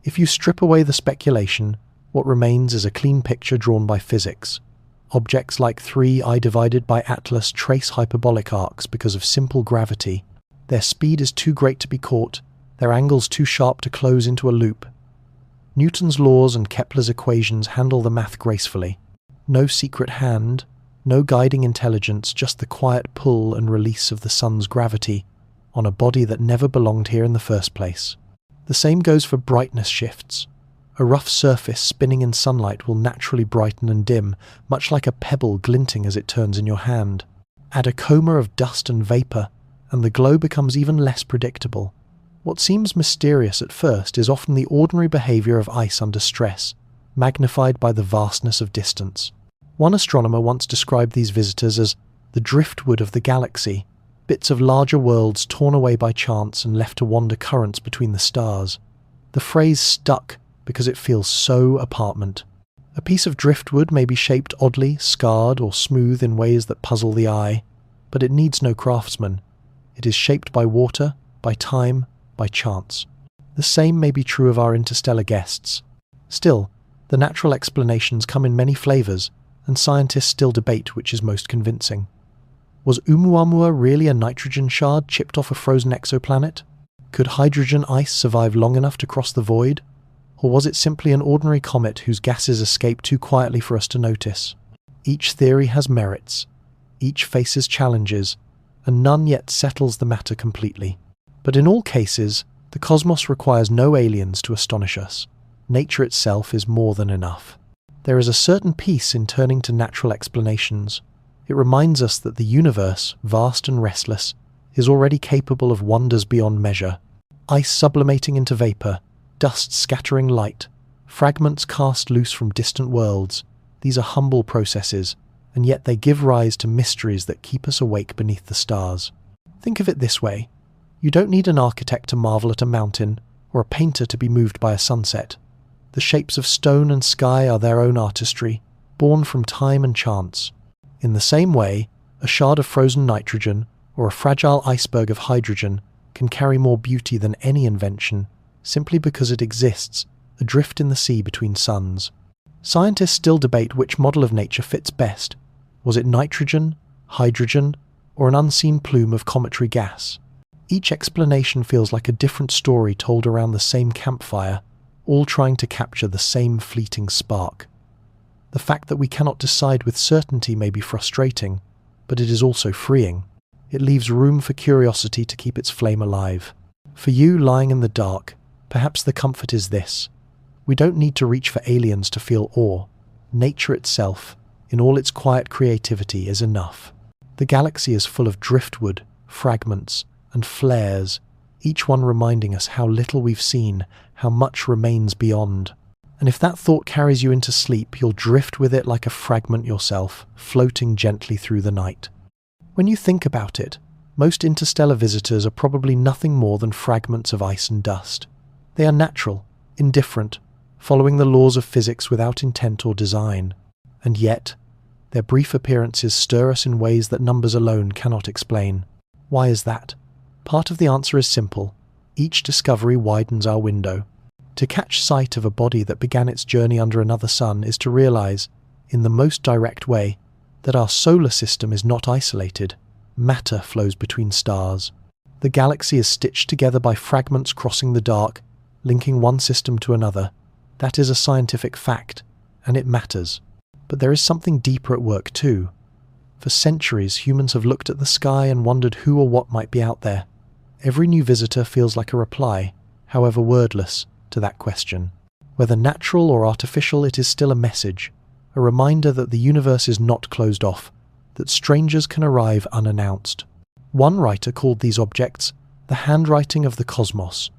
If you strip away the speculation, what remains is a clean picture drawn by physics. Objects like 3I divided by Atlas trace hyperbolic arcs because of simple gravity. Their speed is too great to be caught, their angles too sharp to close into a loop. Newton's laws and Kepler's equations handle the math gracefully. No secret hand, no guiding intelligence, just the quiet pull and release of the sun's gravity on a body that never belonged here in the first place. The same goes for brightness shifts. A rough surface spinning in sunlight will naturally brighten and dim, much like a pebble glinting as it turns in your hand. Add a coma of dust and vapour, and the glow becomes even less predictable. What seems mysterious at first is often the ordinary behaviour of ice under stress, magnified by the vastness of distance. One astronomer once described these visitors as the driftwood of the galaxy, bits of larger worlds torn away by chance and left to wander currents between the stars. The phrase stuck because it feels so apartment. A piece of driftwood may be shaped oddly, scarred or smooth in ways that puzzle the eye, but it needs no craftsman. It is shaped by water, by time, by chance. The same may be true of our interstellar guests. Still, the natural explanations come in many flavours, and scientists still debate which is most convincing. Was Oumuamua really a nitrogen shard chipped off a frozen exoplanet? Could hydrogen ice survive long enough to cross the void? Or was it simply an ordinary comet whose gases escape too quietly for us to notice? Each theory has merits, each faces challenges, and none yet settles the matter completely. But in all cases, the cosmos requires no aliens to astonish us. Nature itself is more than enough. There is a certain peace in turning to natural explanations. It reminds us that the universe, vast and restless, is already capable of wonders beyond measure. Ice sublimating into vapour, dust scattering light, fragments cast loose from distant worlds. These are humble processes, and yet they give rise to mysteries that keep us awake beneath the stars. Think of it this way. You don't need an architect to marvel at a mountain, or a painter to be moved by a sunset. The shapes of stone and sky are their own artistry, born from time and chance. In the same way, a shard of frozen nitrogen or a fragile iceberg of hydrogen can carry more beauty than any invention, simply because it exists, adrift in the sea between suns. Scientists still debate which model of nature fits best. Was it nitrogen, hydrogen, or an unseen plume of cometary gas? Each explanation feels like a different story told around the same campfire, all trying to capture the same fleeting spark. The fact that we cannot decide with certainty may be frustrating, but it is also freeing. It leaves room for curiosity to keep its flame alive. For you lying in the dark, perhaps the comfort is this: we don't need to reach for aliens to feel awe. Nature itself, in all its quiet creativity, is enough. The galaxy is full of driftwood, fragments, and flares, each one reminding us how little we've seen, how much remains beyond. And if that thought carries you into sleep, you'll drift with it like a fragment yourself, floating gently through the night. When you think about it, most interstellar visitors are probably nothing more than fragments of ice and dust. They are natural, indifferent, following the laws of physics without intent or design. And yet, their brief appearances stir us in ways that numbers alone cannot explain. Why is that? Part of the answer is simple. Each discovery widens our window. To catch sight of a body that began its journey under another sun is to realize, in the most direct way, that our solar system is not isolated. Matter flows between stars. The galaxy is stitched together by fragments crossing the dark, linking one system to another. That is a scientific fact, and it matters. But there is something deeper at work too. For centuries, humans have looked at the sky and wondered who or what might be out there. Every new visitor feels like a reply, however wordless, to that question. Whether natural or artificial, it is still a message, a reminder that the universe is not closed off, that strangers can arrive unannounced. One writer called these objects the handwriting of the cosmos,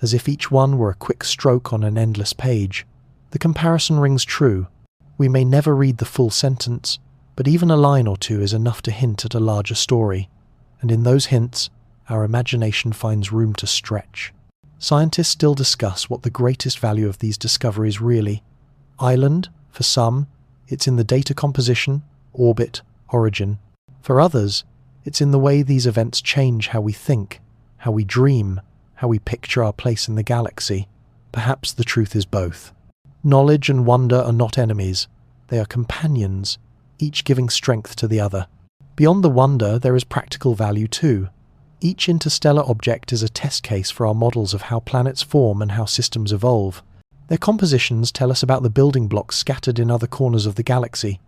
as if each one were a quick stroke on an endless page. The comparison rings true. We may never read the full sentence, but even a line or two is enough to hint at a larger story, and in those hints, our imagination finds room to stretch. Scientists still discuss what the greatest value of these discoveries really. Island, for some, it's in the data composition, orbit, origin. For others, it's in the way these events change how we think, how we dream, how we picture our place in the galaxy. Perhaps the truth is both. Knowledge and wonder are not enemies. They are companions, each giving strength to the other. Beyond the wonder, there is practical value too. Each interstellar object is a test case for our models of how planets form and how systems evolve. Their compositions tell us about the building blocks scattered in other corners of the galaxy.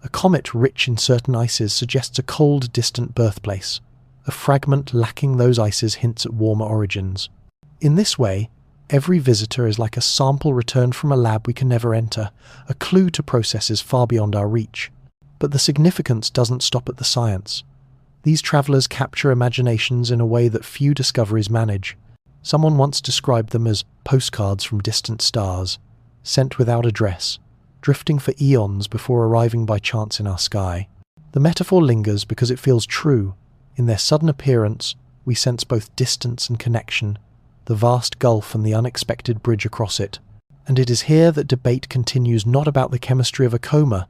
A comet rich in certain ices suggests a cold, distant birthplace. A fragment lacking those ices hints at warmer origins. In this way, every visitor is like a sample returned from a lab we can never enter, a clue to processes far beyond our reach. But the significance doesn't stop at the science. These travelers capture imaginations in a way that few discoveries manage. Someone once described them as postcards from distant stars, sent without address, drifting for eons before arriving by chance in our sky. The metaphor lingers because it feels true. In their sudden appearance, we sense both distance and connection, the vast gulf and the unexpected bridge across it. And it is here that debate continues, not about the chemistry of a coma,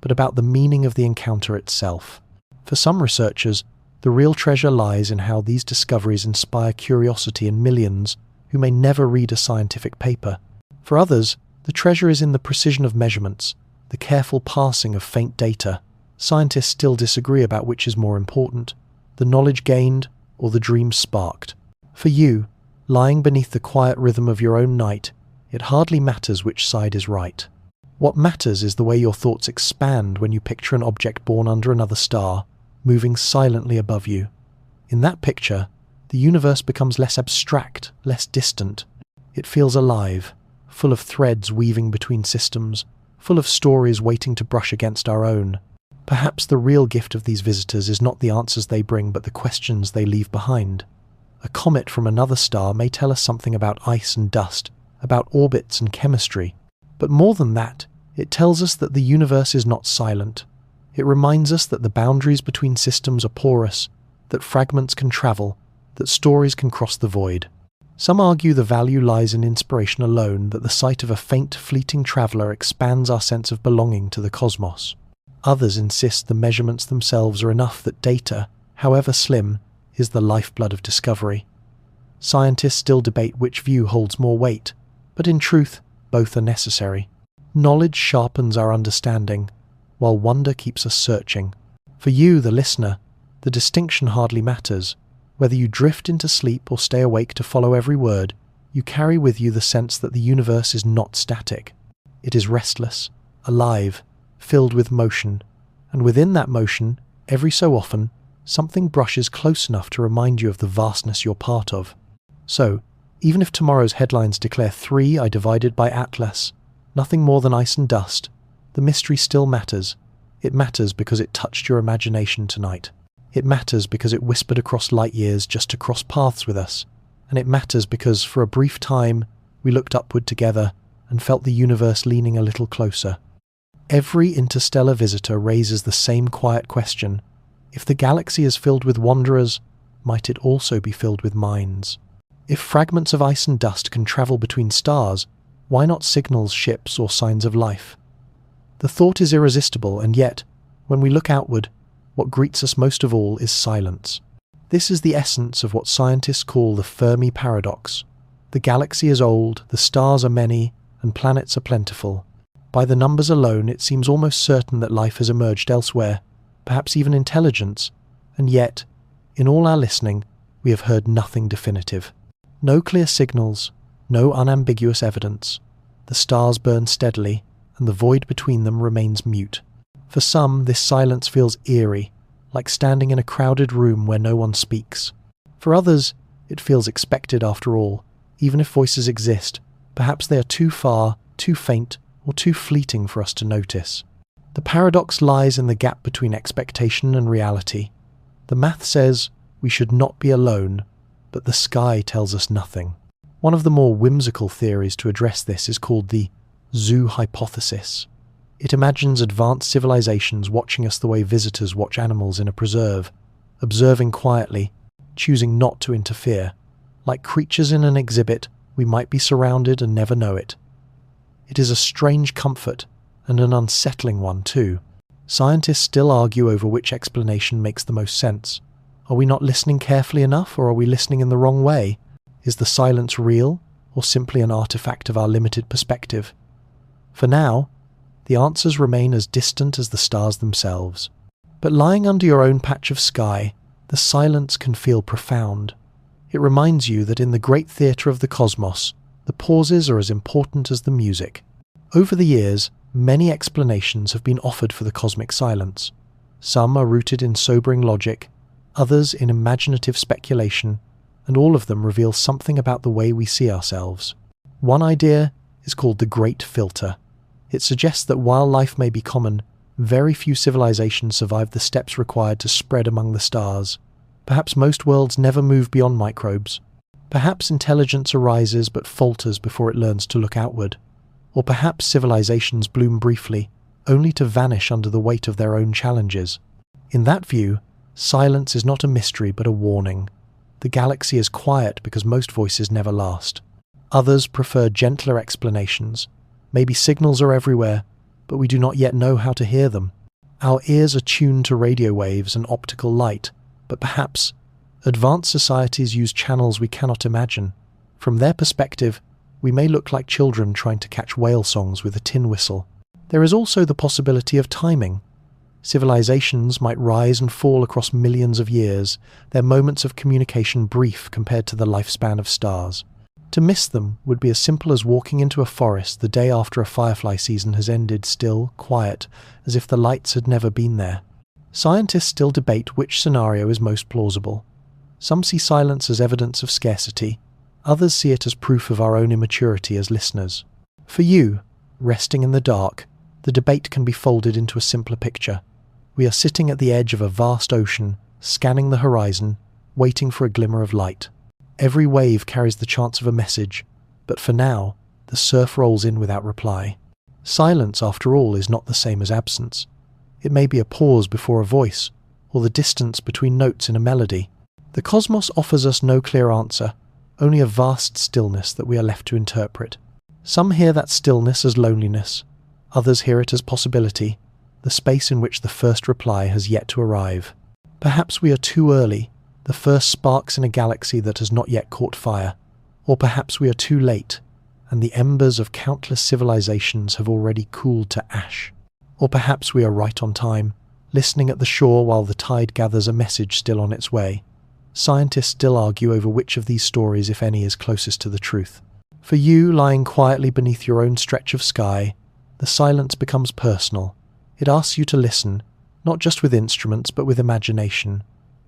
but about the meaning of the encounter itself. For some researchers, the real treasure lies in how these discoveries inspire curiosity in millions who may never read a scientific paper. For others, the treasure is in the precision of measurements, the careful parsing of faint data. Scientists still disagree about which is more important, the knowledge gained or the dreams sparked. For you, lying beneath the quiet rhythm of your own night, it hardly matters which side is right. What matters is the way your thoughts expand when you picture an object born under another star, moving silently above you. In that picture, the universe becomes less abstract, less distant. It feels alive, full of threads weaving between systems, full of stories waiting to brush against our own. Perhaps the real gift of these visitors is not the answers they bring, but the questions they leave behind. A comet from another star may tell us something about ice and dust, about orbits and chemistry. But more than that, it tells us that the universe is not silent. It reminds us that the boundaries between systems are porous, that fragments can travel, that stories can cross the void. Some argue the value lies in inspiration alone, that the sight of a faint, fleeting traveller expands our sense of belonging to the cosmos. Others insist the measurements themselves are enough, that data, however slim, is the lifeblood of discovery. Scientists still debate which view holds more weight, but in truth, both are necessary. Knowledge sharpens our understanding, while wonder keeps us searching. For you, the listener, the distinction hardly matters. Whether you drift into sleep or stay awake to follow every word, you carry with you the sense that the universe is not static. It is restless, alive, filled with motion, and within that motion, every so often, something brushes close enough to remind you of the vastness you're part of. So, even if tomorrow's headlines declare 3 I divided by Atlas, nothing more than ice and dust, the mystery still matters. It matters because it touched your imagination tonight. It matters because it whispered across light years just to cross paths with us. And it matters because, for a brief time, we looked upward together and felt the universe leaning a little closer. Every interstellar visitor raises the same quiet question. If the galaxy is filled with wanderers, might it also be filled with minds? If fragments of ice and dust can travel between stars, why not signals, ships, or signs of life? The thought is irresistible, and yet, when we look outward, what greets us most of all is silence. This is the essence of what scientists call the Fermi paradox. The galaxy is old, the stars are many, and planets are plentiful. By the numbers alone, it seems almost certain that life has emerged elsewhere, perhaps even intelligence, and yet, in all our listening, we have heard nothing definitive. No clear signals, no unambiguous evidence. The stars burn steadily, and the void between them remains mute. For some, this silence feels eerie, like standing in a crowded room where no one speaks. For others, it feels expected after all. Even if voices exist, perhaps they are too far, too faint, or too fleeting for us to notice. The paradox lies in the gap between expectation and reality. The math says we should not be alone, but the sky tells us nothing. One of the more whimsical theories to address this is called the zoo hypothesis. It imagines advanced civilizations watching us the way visitors watch animals in a preserve, observing quietly, choosing not to interfere. Like creatures in an exhibit, we might be surrounded and never know it. It is a strange comfort, and an unsettling one too. Scientists still argue over which explanation makes the most sense. Are we not listening carefully enough, or are we listening in the wrong way? Is the silence real, or simply an artifact of our limited perspective? For now, the answers remain as distant as the stars themselves. But lying under your own patch of sky, the silence can feel profound. It reminds you that in the great theatre of the cosmos, the pauses are as important as the music. Over the years, many explanations have been offered for the cosmic silence. Some are rooted in sobering logic, others in imaginative speculation, and all of them reveal something about the way we see ourselves. One idea is called the Great Filter. It suggests that while life may be common, very few civilizations survive the steps required to spread among the stars. Perhaps most worlds never move beyond microbes. Perhaps intelligence arises but falters before it learns to look outward. Or perhaps civilizations bloom briefly, only to vanish under the weight of their own challenges. In that view, silence is not a mystery but a warning. The galaxy is quiet because most voices never last. Others prefer gentler explanations. Maybe signals are everywhere, but we do not yet know how to hear them. Our ears are tuned to radio waves and optical light, but perhaps advanced societies use channels we cannot imagine. From their perspective, we may look like children trying to catch whale songs with a tin whistle. There is also the possibility of timing. Civilizations might rise and fall across millions of years, their moments of communication brief compared to the lifespan of stars. To miss them would be as simple as walking into a forest the day after a firefly season has ended, still, quiet, as if the lights had never been there. Scientists still debate which scenario is most plausible. Some see silence as evidence of scarcity, others see it as proof of our own immaturity as listeners. For you, resting in the dark, the debate can be folded into a simpler picture. We are sitting at the edge of a vast ocean, scanning the horizon, waiting for a glimmer of light. Every wave carries the chance of a message, but for now, the surf rolls in without reply. Silence, after all, is not the same as absence. It may be a pause before a voice, or the distance between notes in a melody. The cosmos offers us no clear answer, only a vast stillness that we are left to interpret. Some hear that stillness as loneliness, others hear it as possibility, the space in which the first reply has yet to arrive. Perhaps we are too early, the first sparks in a galaxy that has not yet caught fire, or perhaps we are too late, and the embers of countless civilizations have already cooled to ash. Or perhaps we are right on time, listening at the shore while the tide gathers a message still on its way. Scientists still argue over which of these stories, if any, is closest to the truth. For you, lying quietly beneath your own stretch of sky, the silence becomes personal. It asks you to listen, not just with instruments but with imagination.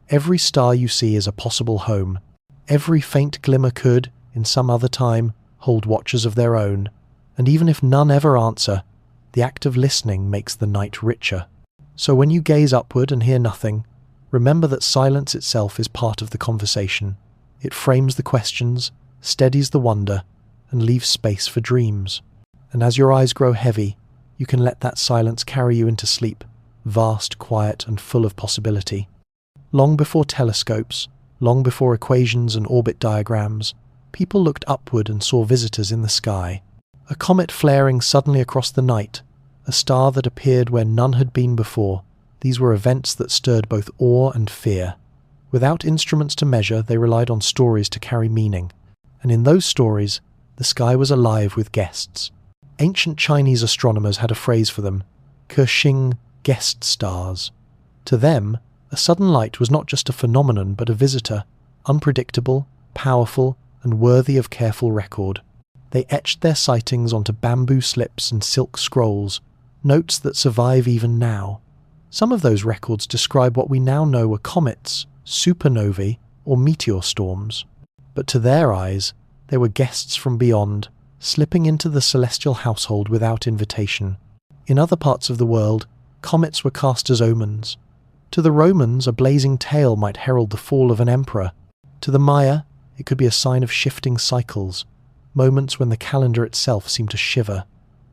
Every star you see is a possible home. Every faint glimmer could, in some other time, hold watchers of their own. And even if none ever answer, the act of listening makes the night richer. So when you gaze upward and hear nothing, remember that silence itself is part of the conversation. It frames the questions, steadies the wonder, and leaves space for dreams. And as your eyes grow heavy, you can let that silence carry you into sleep, vast, quiet, and full of possibility. Long before telescopes, long before equations and orbit diagrams, people looked upward and saw visitors in the sky. A comet flaring suddenly across the night, a star that appeared where none had been before. These were events that stirred both awe and fear. Without instruments to measure, they relied on stories to carry meaning. And in those stories, the sky was alive with guests. Ancient Chinese astronomers had a phrase for them, Ke-shing, guest stars. To them, a sudden light was not just a phenomenon but a visitor, unpredictable, powerful, and worthy of careful record. They etched their sightings onto bamboo slips and silk scrolls, notes that survive even now. Some of those records describe what we now know were comets, supernovae, or meteor storms. But to their eyes, they were guests from beyond, slipping into the celestial household without invitation. In other parts of the world, comets were cast as omens. To the Romans, a blazing tail might herald the fall of an emperor. To the Maya, it could be a sign of shifting cycles, moments when the calendar itself seemed to shiver.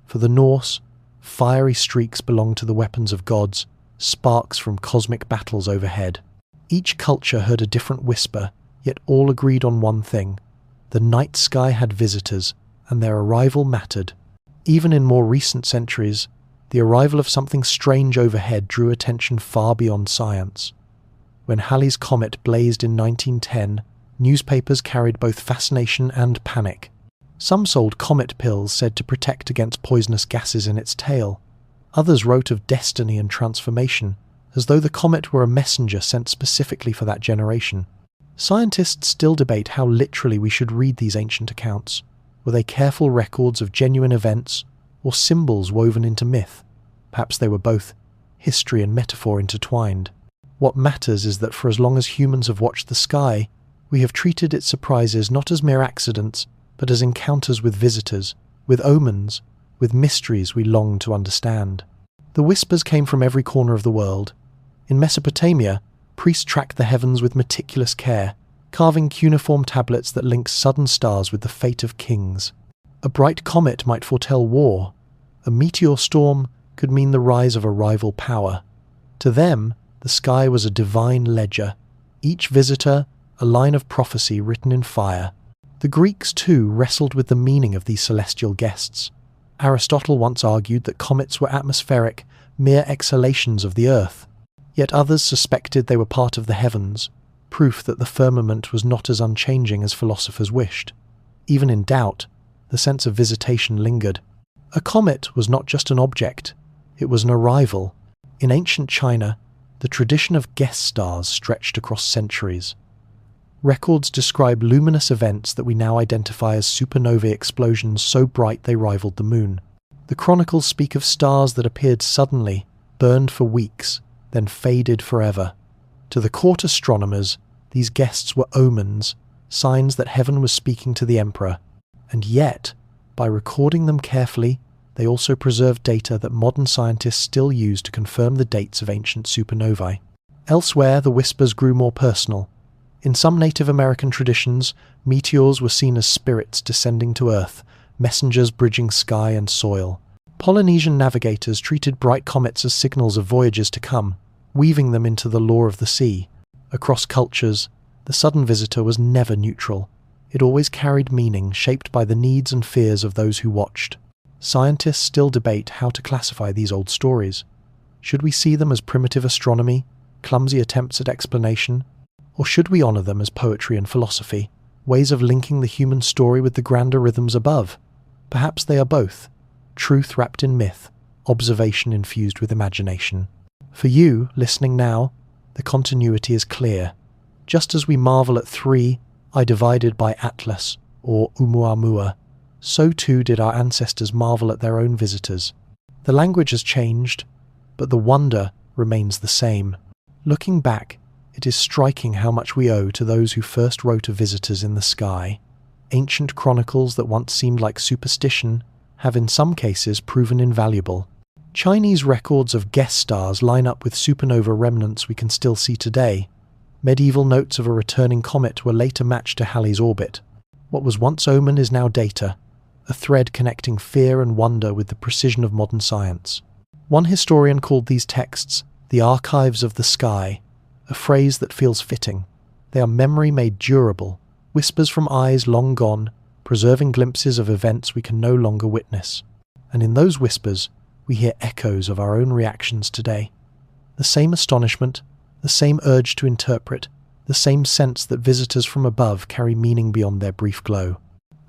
For the Norse, fiery streaks belonged to the weapons of gods, sparks from cosmic battles overhead. Each culture heard a different whisper, yet all agreed on one thing. The night sky had visitors, and their arrival mattered. Even in more recent centuries, the arrival of something strange overhead drew attention far beyond science. When Halley's Comet blazed in 1910, newspapers carried both fascination and panic. Some sold comet pills said to protect against poisonous gases in its tail. Others wrote of destiny and transformation, as though the comet were a messenger sent specifically for that generation. Scientists still debate how literally we should read these ancient accounts. Were they careful records of genuine events, or symbols woven into myth? Perhaps they were both, history and metaphor intertwined. What matters is that for as long as humans have watched the sky, we have treated its surprises not as mere accidents, but as encounters with visitors, with omens, with mysteries we long to understand. The whispers came from every corner of the world. In Mesopotamia, priests tracked the heavens with meticulous care, carving cuneiform tablets that linked sudden stars with the fate of kings. A bright comet might foretell war. A meteor storm could mean the rise of a rival power. To them, the sky was a divine ledger, each visitor a line of prophecy written in fire. The Greeks, too, wrestled with the meaning of these celestial guests. Aristotle once argued that comets were atmospheric, mere exhalations of the earth. Yet others suspected they were part of the heavens, proof that the firmament was not as unchanging as philosophers wished. Even in doubt, the sense of visitation lingered. A comet was not just an object, it was an arrival. In ancient China, the tradition of guest stars stretched across centuries. Records describe luminous events that we now identify as supernovae explosions so bright they rivaled the moon. The chronicles speak of stars that appeared suddenly, burned for weeks, then faded forever. To the court astronomers, these guests were omens, signs that heaven was speaking to the emperor. And yet, by recording them carefully, they also preserved data that modern scientists still use to confirm the dates of ancient supernovae. Elsewhere, the whispers grew more personal. In some Native American traditions, meteors were seen as spirits descending to Earth, messengers bridging sky and soil. Polynesian navigators treated bright comets as signals of voyages to come, weaving them into the lore of the sea. Across cultures, the sudden visitor was never neutral. It always carried meaning shaped by the needs and fears of those who watched. Scientists still debate how to classify these old stories. Should we see them as primitive astronomy, clumsy attempts at explanation, or should we honor them as poetry and philosophy, ways of linking the human story with the grander rhythms above? Perhaps they are both, truth wrapped in myth, observation infused with imagination. For you, listening now, the continuity is clear. Just as we marvel at 3 divided by Atlas, or Oumuamua, so too did our ancestors marvel at their own visitors. The language has changed, but the wonder remains the same. Looking back, it is striking how much we owe to those who first wrote of visitors in the sky. Ancient chronicles that once seemed like superstition have in some cases proven invaluable. Chinese records of guest stars line up with supernova remnants we can still see today. Medieval notes of a returning comet were later matched to Halley's orbit. What was once omen is now data, a thread connecting fear and wonder with the precision of modern science. One historian called these texts the archives of the sky, a phrase that feels fitting. They are memory made durable, whispers from eyes long gone, preserving glimpses of events we can no longer witness. And in those whispers, we hear echoes of our own reactions today. The same astonishment, the same urge to interpret, the same sense that visitors from above carry meaning beyond their brief glow.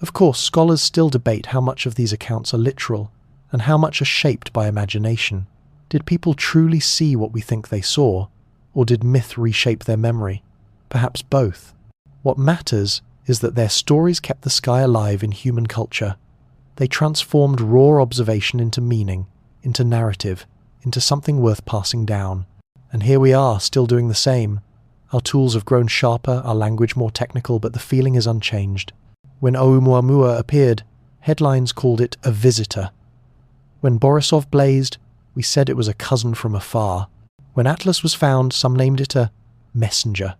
Of course, scholars still debate how much of these accounts are literal and how much are shaped by imagination. Did people truly see what we think they saw, or did myth reshape their memory? Perhaps both. What matters is that their stories kept the sky alive in human culture. They transformed raw observation into meaning, into narrative, into something worth passing down. And here we are, still doing the same. Our tools have grown sharper, our language more technical, but the feeling is unchanged. When Oumuamua appeared, headlines called it a visitor. When Borisov blazed, we said it was a cousin from afar. When Atlas was found, some named it a messenger.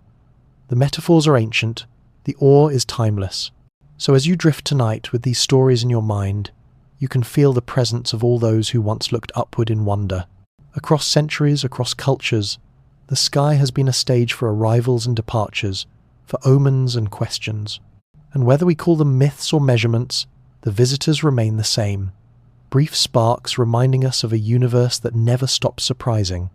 The metaphors are ancient, the awe is timeless. So as you drift tonight with these stories in your mind, you can feel the presence of all those who once looked upward in wonder. Across centuries, across cultures, the sky has been a stage for arrivals and departures, for omens and questions. And whether we call them myths or measurements, the visitors remain the same. Brief sparks reminding us of a universe that never stops surprising.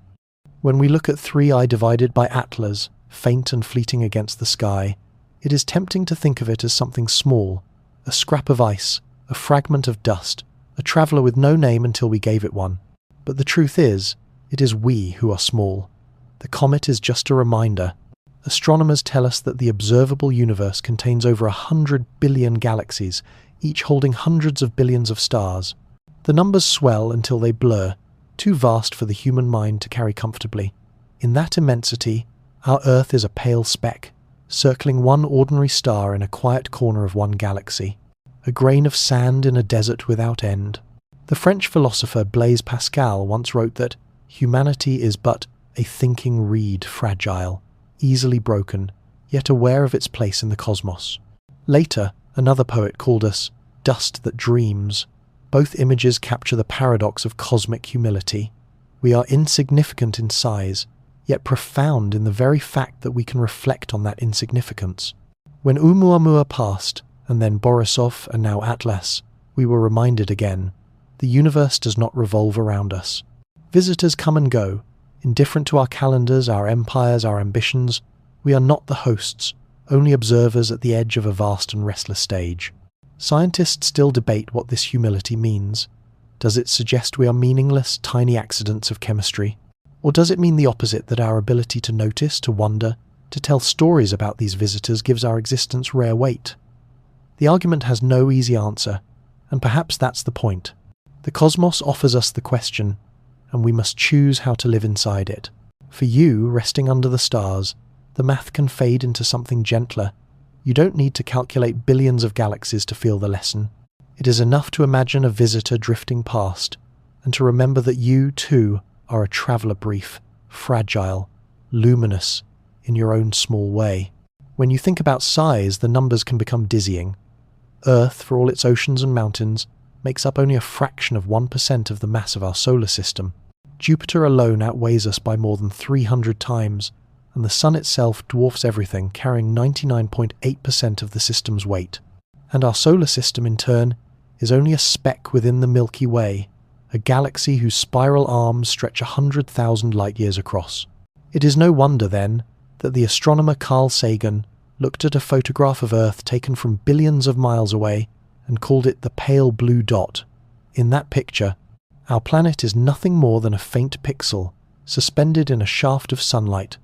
When we look at 3 divided by Atlas, faint and fleeting against the sky, it is tempting to think of it as something small, a scrap of ice, a fragment of dust, a traveller with no name until we gave it one. But the truth is, it is we who are small. The comet is just a reminder. Astronomers tell us that the observable universe contains over 100 billion galaxies, each holding hundreds of billions of stars. The numbers swell until they blur, too vast for the human mind to carry comfortably. In that immensity, our Earth is a pale speck, circling one ordinary star in a quiet corner of one galaxy, a grain of sand in a desert without end. The French philosopher Blaise Pascal once wrote that humanity is but a thinking reed, fragile, easily broken, yet aware of its place in the cosmos. Later, another poet called us dust that dreams. Both images capture the paradox of cosmic humility. We are insignificant in size, yet profound in the very fact that we can reflect on that insignificance. When Oumuamua passed, and then Borisov and now Atlas, we were reminded again, the universe does not revolve around us. Visitors come and go, indifferent to our calendars, our empires, our ambitions. We are not the hosts, only observers at the edge of a vast and restless stage. Scientists still debate what this humility means. Does it suggest we are meaningless, tiny accidents of chemistry? Or does it mean the opposite, that our ability to notice, to wonder, to tell stories about these visitors gives our existence rare weight? The argument has no easy answer, and perhaps that's the point. The cosmos offers us the question, and we must choose how to live inside it. For you, resting under the stars, the math can fade into something gentler. You don't need to calculate billions of galaxies to feel the lesson. It is enough to imagine a visitor drifting past, and to remember that you, too, are a traveller brief, fragile, luminous, in your own small way. When you think about size, the numbers can become dizzying. Earth, for all its oceans and mountains, makes up only a fraction of 1% of the mass of our solar system. Jupiter alone outweighs us by more than 300 times, and the Sun itself dwarfs everything, carrying 99.8% of the system's weight. And our solar system, in turn, is only a speck within the Milky Way, a galaxy whose spiral arms stretch 100,000 light-years across. It is no wonder, then, that the astronomer Carl Sagan looked at a photograph of Earth taken from billions of miles away and called it the pale blue dot. In that picture, our planet is nothing more than a faint pixel, suspended in a shaft of sunlight.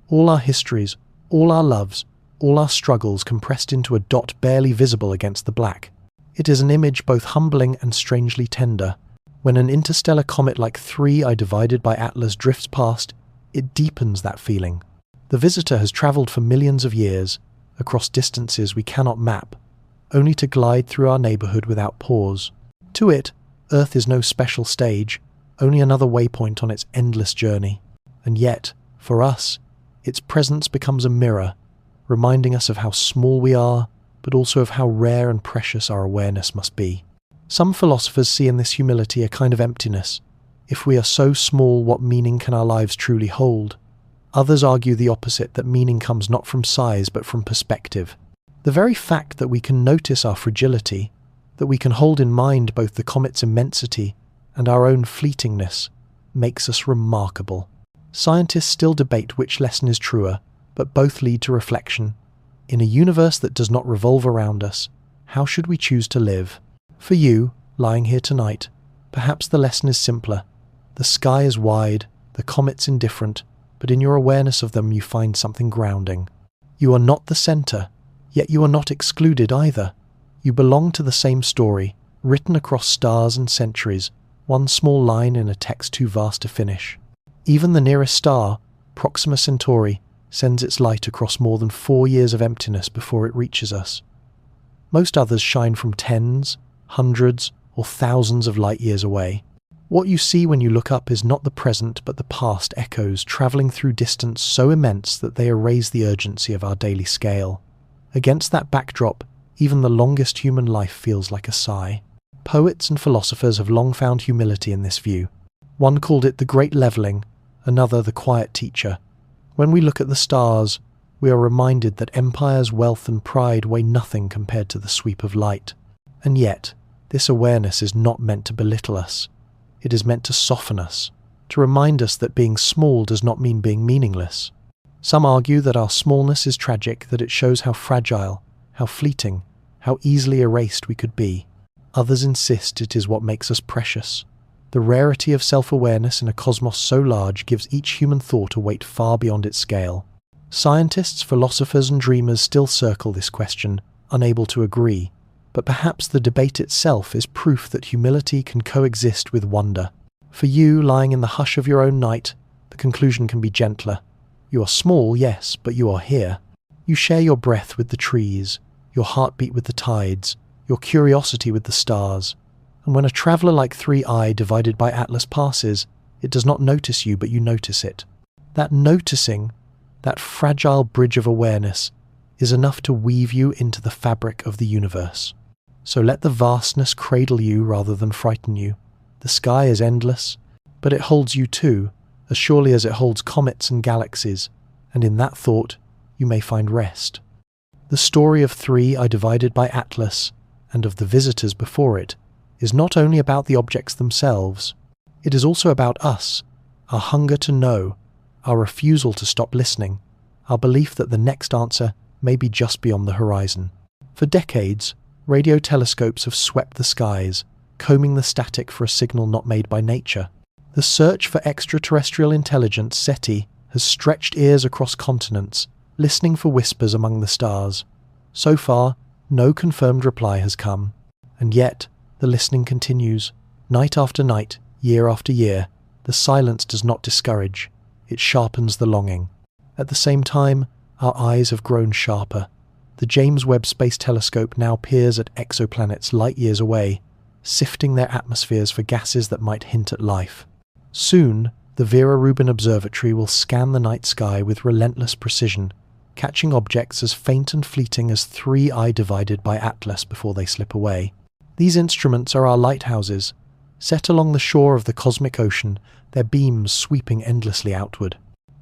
All our histories, all our loves, all our struggles compressed into a dot barely visible against the black. It is an image both humbling and strangely tender. When an interstellar comet like 3I divided by Atlas drifts past, it deepens that feeling. The visitor has travelled for millions of years, across distances we cannot map, only to glide through our neighbourhood without pause. To it, Earth is no special stage, only another waypoint on its endless journey. And yet, for us, its presence becomes a mirror, reminding us of how small we are, but also of how rare and precious our awareness must be. Some philosophers see in this humility a kind of emptiness. If we are so small, what meaning can our lives truly hold? Others argue the opposite, that meaning comes not from size but from perspective. The very fact that we can notice our fragility, that we can hold in mind both the comet's immensity and our own fleetingness, makes us remarkable. Scientists still debate which lesson is truer, but both lead to reflection. In a universe that does not revolve around us, how should we choose to live? For you, lying here tonight, perhaps the lesson is simpler. The sky is wide, the comets indifferent, but in your awareness of them you find something grounding. You are not the centre, yet you are not excluded either. You belong to the same story, written across stars and centuries, one small line in a text too vast to finish. Even the nearest star, Proxima Centauri, sends its light across more than 4 years of emptiness before it reaches us. Most others shine from tens, hundreds, or thousands of light years away. What you see when you look up is not the present but the past echoes travelling through distance so immense that they erase the urgency of our daily scale. Against that backdrop, even the longest human life feels like a sigh. Poets and philosophers have long found humility in this view. One called it the great levelling, another the quiet teacher. When we look at the stars, we are reminded that empires, wealth and pride weigh nothing compared to the sweep of light. And yet, this awareness is not meant to belittle us. It is meant to soften us, to remind us that being small does not mean being meaningless. Some argue that our smallness is tragic, that it shows how fragile, how fleeting, how easily erased we could be. Others insist it is what makes us precious. The rarity of self-awareness in a cosmos so large gives each human thought a weight far beyond its scale. Scientists, philosophers and dreamers still circle this question, unable to agree. But perhaps the debate itself is proof that humility can coexist with wonder. For you, lying in the hush of your own night, the conclusion can be gentler. You are small, yes, but you are here. You share your breath with the trees, your heartbeat with the tides, your curiosity with the stars. And when a traveller like 3I divided by Atlas passes, it does not notice you, but you notice it. That noticing, that fragile bridge of awareness, is enough to weave you into the fabric of the universe. So let the vastness cradle you rather than frighten you. The sky is endless, but it holds you too, as surely as it holds comets and galaxies, and in that thought you may find rest. The story of 3I divided by Atlas, and of the visitors before it, is not only about the objects themselves, it is also about us, our hunger to know, our refusal to stop listening, our belief that the next answer may be just beyond the horizon. For decades, radio telescopes have swept the skies, combing the static for a signal not made by nature. The search for extraterrestrial intelligence, SETI, has stretched ears across continents, listening for whispers among the stars. So far, no confirmed reply has come. And yet, the listening continues. Night after night, year after year, the silence does not discourage. It sharpens the longing. At the same time, our eyes have grown sharper. The James Webb Space Telescope now peers at exoplanets light years away, sifting their atmospheres for gases that might hint at life. Soon, the Vera Rubin Observatory will scan the night sky with relentless precision, catching objects as faint and fleeting as 3I divided by Atlas before they slip away. These instruments are our lighthouses, set along the shore of the cosmic ocean, their beams sweeping endlessly outward.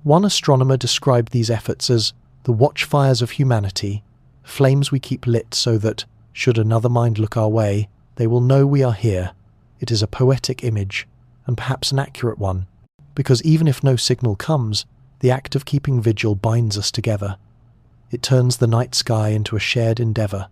One astronomer described these efforts as the watchfires of humanity, flames we keep lit so that, should another mind look our way, they will know we are here. It is a poetic image, and perhaps an accurate one, because even if no signal comes, the act of keeping vigil binds us together. It turns the night sky into a shared endeavour,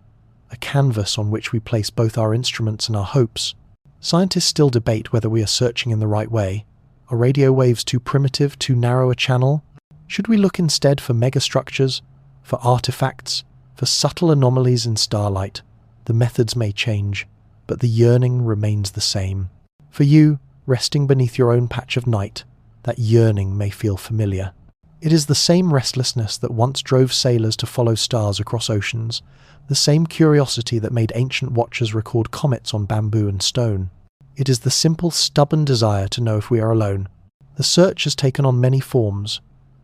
a canvas on which we place both our instruments and our hopes. Scientists still debate whether we are searching in the right way. Are radio waves too primitive, too narrow a channel? Should we look instead for megastructures, for artifacts, for subtle anomalies in starlight? The methods may change, but the yearning remains the same. For you, resting beneath your own patch of night, that yearning may feel familiar. It is the same restlessness that once drove sailors to follow stars across oceans, the same curiosity that made ancient watchers record comets on bamboo and stone. It is the simple, stubborn desire to know if we are alone. The search has taken on many forms.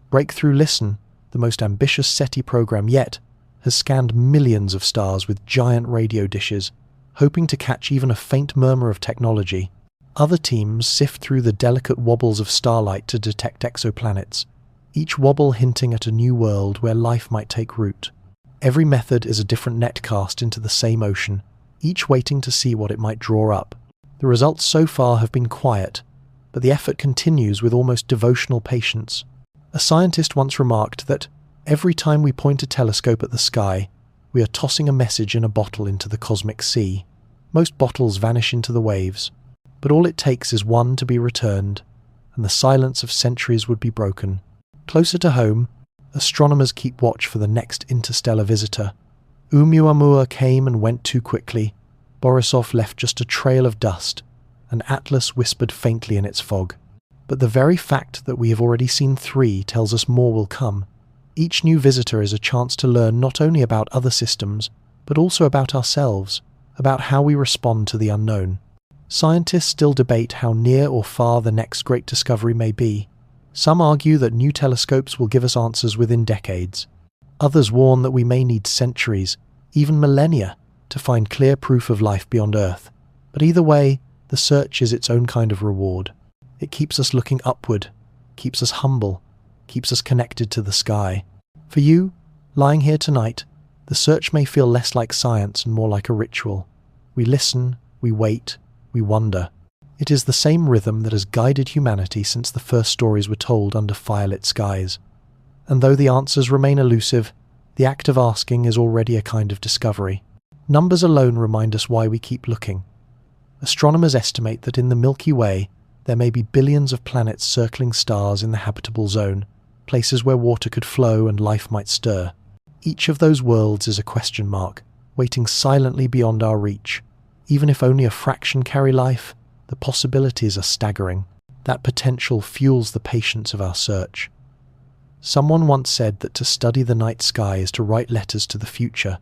Breakthrough Listen, the most ambitious SETI program yet, has scanned millions of stars with giant radio dishes, hoping to catch even a faint murmur of technology. Other teams sift through the delicate wobbles of starlight to detect exoplanets, each wobble hinting at a new world where life might take root. Every method is a different net cast into the same ocean, each waiting to see what it might draw up. The results so far have been quiet, but the effort continues with almost devotional patience. A scientist once remarked that every time we point a telescope at the sky, we are tossing a message in a bottle into the cosmic sea. Most bottles vanish into the waves, but all it takes is one to be returned, and the silence of centuries would be broken. Closer to home, astronomers keep watch for the next interstellar visitor. Oumuamua came and went too quickly. Borisov left just a trail of dust, and Atlas whispered faintly in its fog. But the very fact that we have already seen 3 tells us more will come. Each new visitor is a chance to learn not only about other systems, but also about ourselves, about how we respond to the unknown. Scientists still debate how near or far the next great discovery may be. Some argue that new telescopes will give us answers within decades. Others warn that we may need centuries, even millennia, to find clear proof of life beyond Earth. But either way, the search is its own kind of reward. It keeps us looking upward, keeps us humble, keeps us connected to the sky. For you, lying here tonight, the search may feel less like science and more like a ritual. We listen, we wait, we wonder. It is the same rhythm that has guided humanity since the first stories were told under firelit skies. And though the answers remain elusive, the act of asking is already a kind of discovery. Numbers alone remind us why we keep looking. Astronomers estimate that in the Milky Way, there may be billions of planets circling stars in the habitable zone, places where water could flow and life might stir. Each of those worlds is a question mark, waiting silently beyond our reach. Even if only a fraction carry life, the possibilities are staggering. That potential fuels the patience of our search. Someone once said that to study the night sky is to write letters to the future.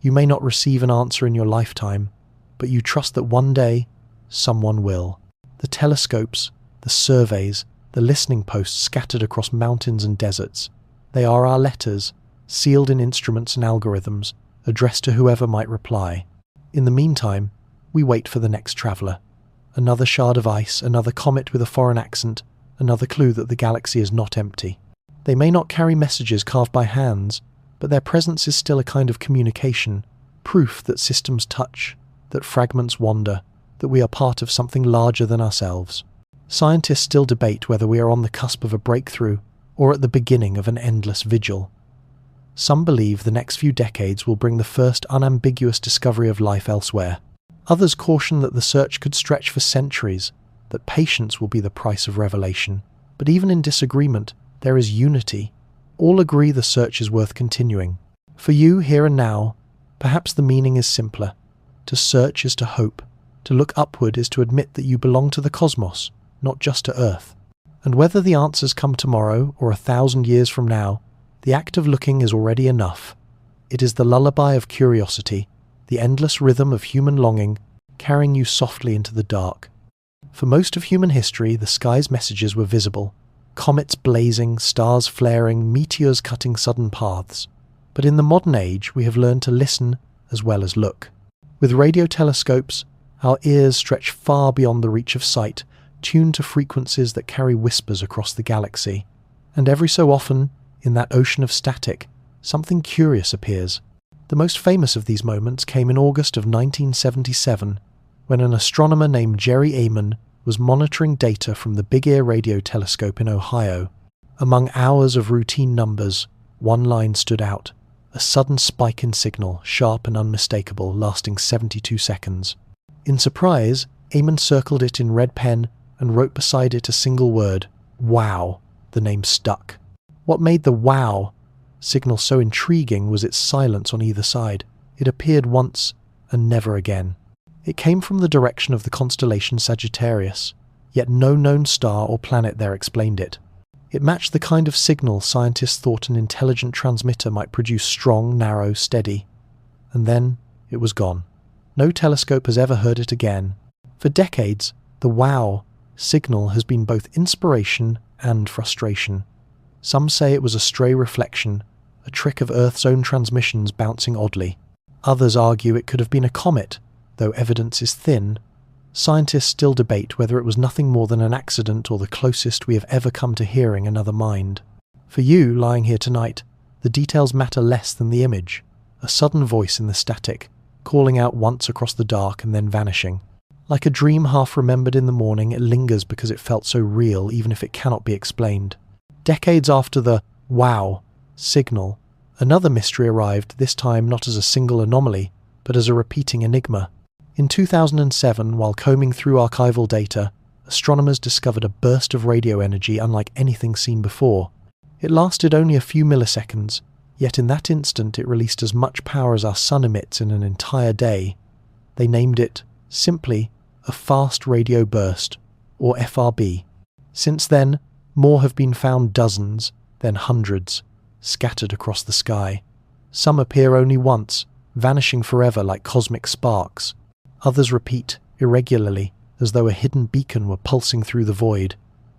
You may not receive an answer in your lifetime, but you trust that one day, someone will. The telescopes, the surveys, the listening posts scattered across mountains and deserts. They are our letters, sealed in instruments and algorithms, addressed to whoever might reply. In the meantime, we wait for the next traveller. Another shard of ice, another comet with a foreign accent, another clue that the galaxy is not empty. They may not carry messages carved by hands, but their presence is still a kind of communication, proof that systems touch, that fragments wander, that we are part of something larger than ourselves. Scientists still debate whether we are on the cusp of a breakthrough or at the beginning of an endless vigil. Some believe the next few decades will bring the first unambiguous discovery of life elsewhere. Others caution that the search could stretch for centuries, that patience will be the price of revelation. But even in disagreement, there is unity. All agree the search is worth continuing. For you, here and now, perhaps the meaning is simpler. To search is to hope. To look upward is to admit that you belong to the cosmos, not just to Earth. And whether the answers come tomorrow or 1,000 years from now, the act of looking is already enough. It is the lullaby of curiosity, the endless rhythm of human longing, carrying you softly into the dark. For most of human history, the sky's messages were visible. Comets blazing, stars flaring, meteors cutting sudden paths. But in the modern age, we have learned to listen as well as look. With radio telescopes, our ears stretch far beyond the reach of sight, tuned to frequencies that carry whispers across the galaxy. And every so often, in that ocean of static, something curious appears. The most famous of these moments came in August of 1977, when an astronomer named Jerry Ayman was monitoring data from the Big Ear radio telescope in Ohio. Among hours of routine numbers, one line stood out, a sudden spike in signal, sharp and unmistakable, lasting 72 seconds. In surprise, Ayman circled it in red pen and wrote beside it a single word, "Wow." The name stuck. What made the "wow" signal so intriguing was its silence on either side. It appeared once and never again. It came from the direction of the constellation Sagittarius, yet no known star or planet there explained it. It matched the kind of signal scientists thought an intelligent transmitter might produce: strong, narrow, steady. And then it was gone. No telescope has ever heard it again. For decades, the "wow" signal has been both inspiration and frustration. Some say it was a stray reflection, a trick of Earth's own transmissions bouncing oddly. Others argue it could have been a comet, though evidence is thin. Scientists still debate whether it was nothing more than an accident or the closest we have ever come to hearing another mind. For you, lying here tonight, the details matter less than the image. A sudden voice in the static, calling out once across the dark and then vanishing. Like a dream half remembered in the morning, it lingers because it felt so real, even if it cannot be explained. Decades after the "wow" signal, another mystery arrived, this time not as a single anomaly, but as a repeating enigma. In 2007, while combing through archival data, astronomers discovered a burst of radio energy unlike anything seen before. It lasted only a few milliseconds, yet in that instant it released as much power as our sun emits in an entire day. They named it, simply, a fast radio burst, or FRB. Since then, more have been found, dozens, then hundreds, scattered across the sky. Some appear only once, vanishing forever like cosmic sparks. Others repeat, irregularly, as though a hidden beacon were pulsing through the void.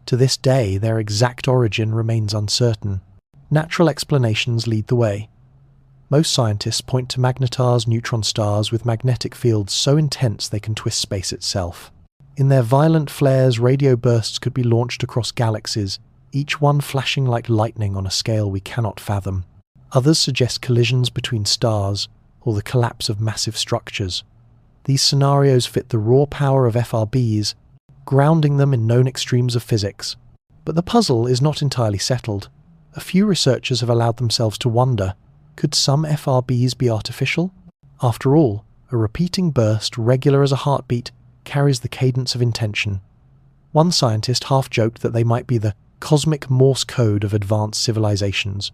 To this day, their exact origin remains uncertain. Natural explanations lead the way. Most scientists point to magnetars, neutron stars with magnetic fields so intense they can twist space itself. In their violent flares, radio bursts could be launched across galaxies, each one flashing like lightning on a scale we cannot fathom. Others suggest collisions between stars, or the collapse of massive structures. These scenarios fit the raw power of FRBs, grounding them in known extremes of physics. But the puzzle is not entirely settled. A few researchers have allowed themselves to wonder, could some FRBs be artificial? After all, a repeating burst, regular as a heartbeat, carries the cadence of intention. One scientist half-joked that they might be the cosmic Morse code of advanced civilizations.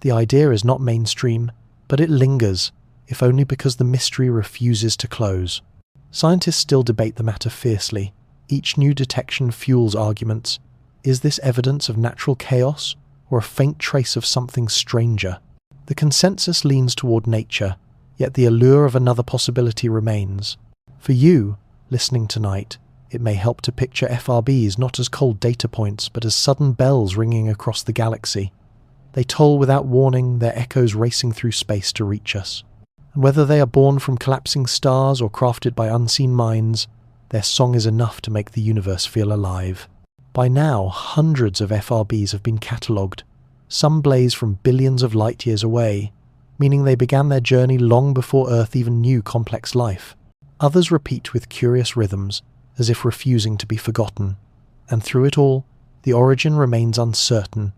The idea is not mainstream, but it lingers, if only because the mystery refuses to close. Scientists still debate the matter fiercely. Each new detection fuels arguments. Is this evidence of natural chaos, or a faint trace of something stranger? The consensus leans toward nature, yet the allure of another possibility remains. For you, listening tonight, it may help to picture FRBs not as cold data points, but as sudden bells ringing across the galaxy. They toll without warning, their echoes racing through space to reach us. And whether they are born from collapsing stars or crafted by unseen minds, their song is enough to make the universe feel alive. By now, hundreds of FRBs have been catalogued. Some blaze from billions of light years away, meaning they began their journey long before Earth even knew complex life. Others repeat with curious rhythms, as if refusing to be forgotten. And through it all, the origin remains uncertain,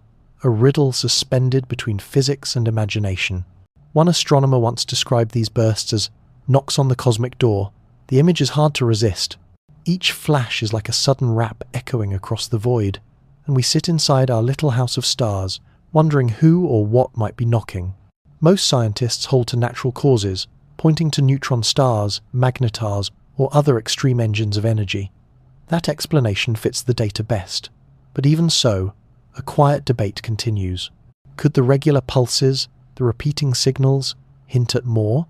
a riddle suspended between physics and imagination. One astronomer once described these bursts as knocks on the cosmic door. The image is hard to resist. Each flash is like a sudden rap echoing across the void, and we sit inside our little house of stars, wondering who or what might be knocking. Most scientists hold to natural causes, pointing to neutron stars, magnetars, or other extreme engines of energy. That explanation fits the data best. But even so, a quiet debate continues. Could the regular pulses, the repeating signals, hint at more?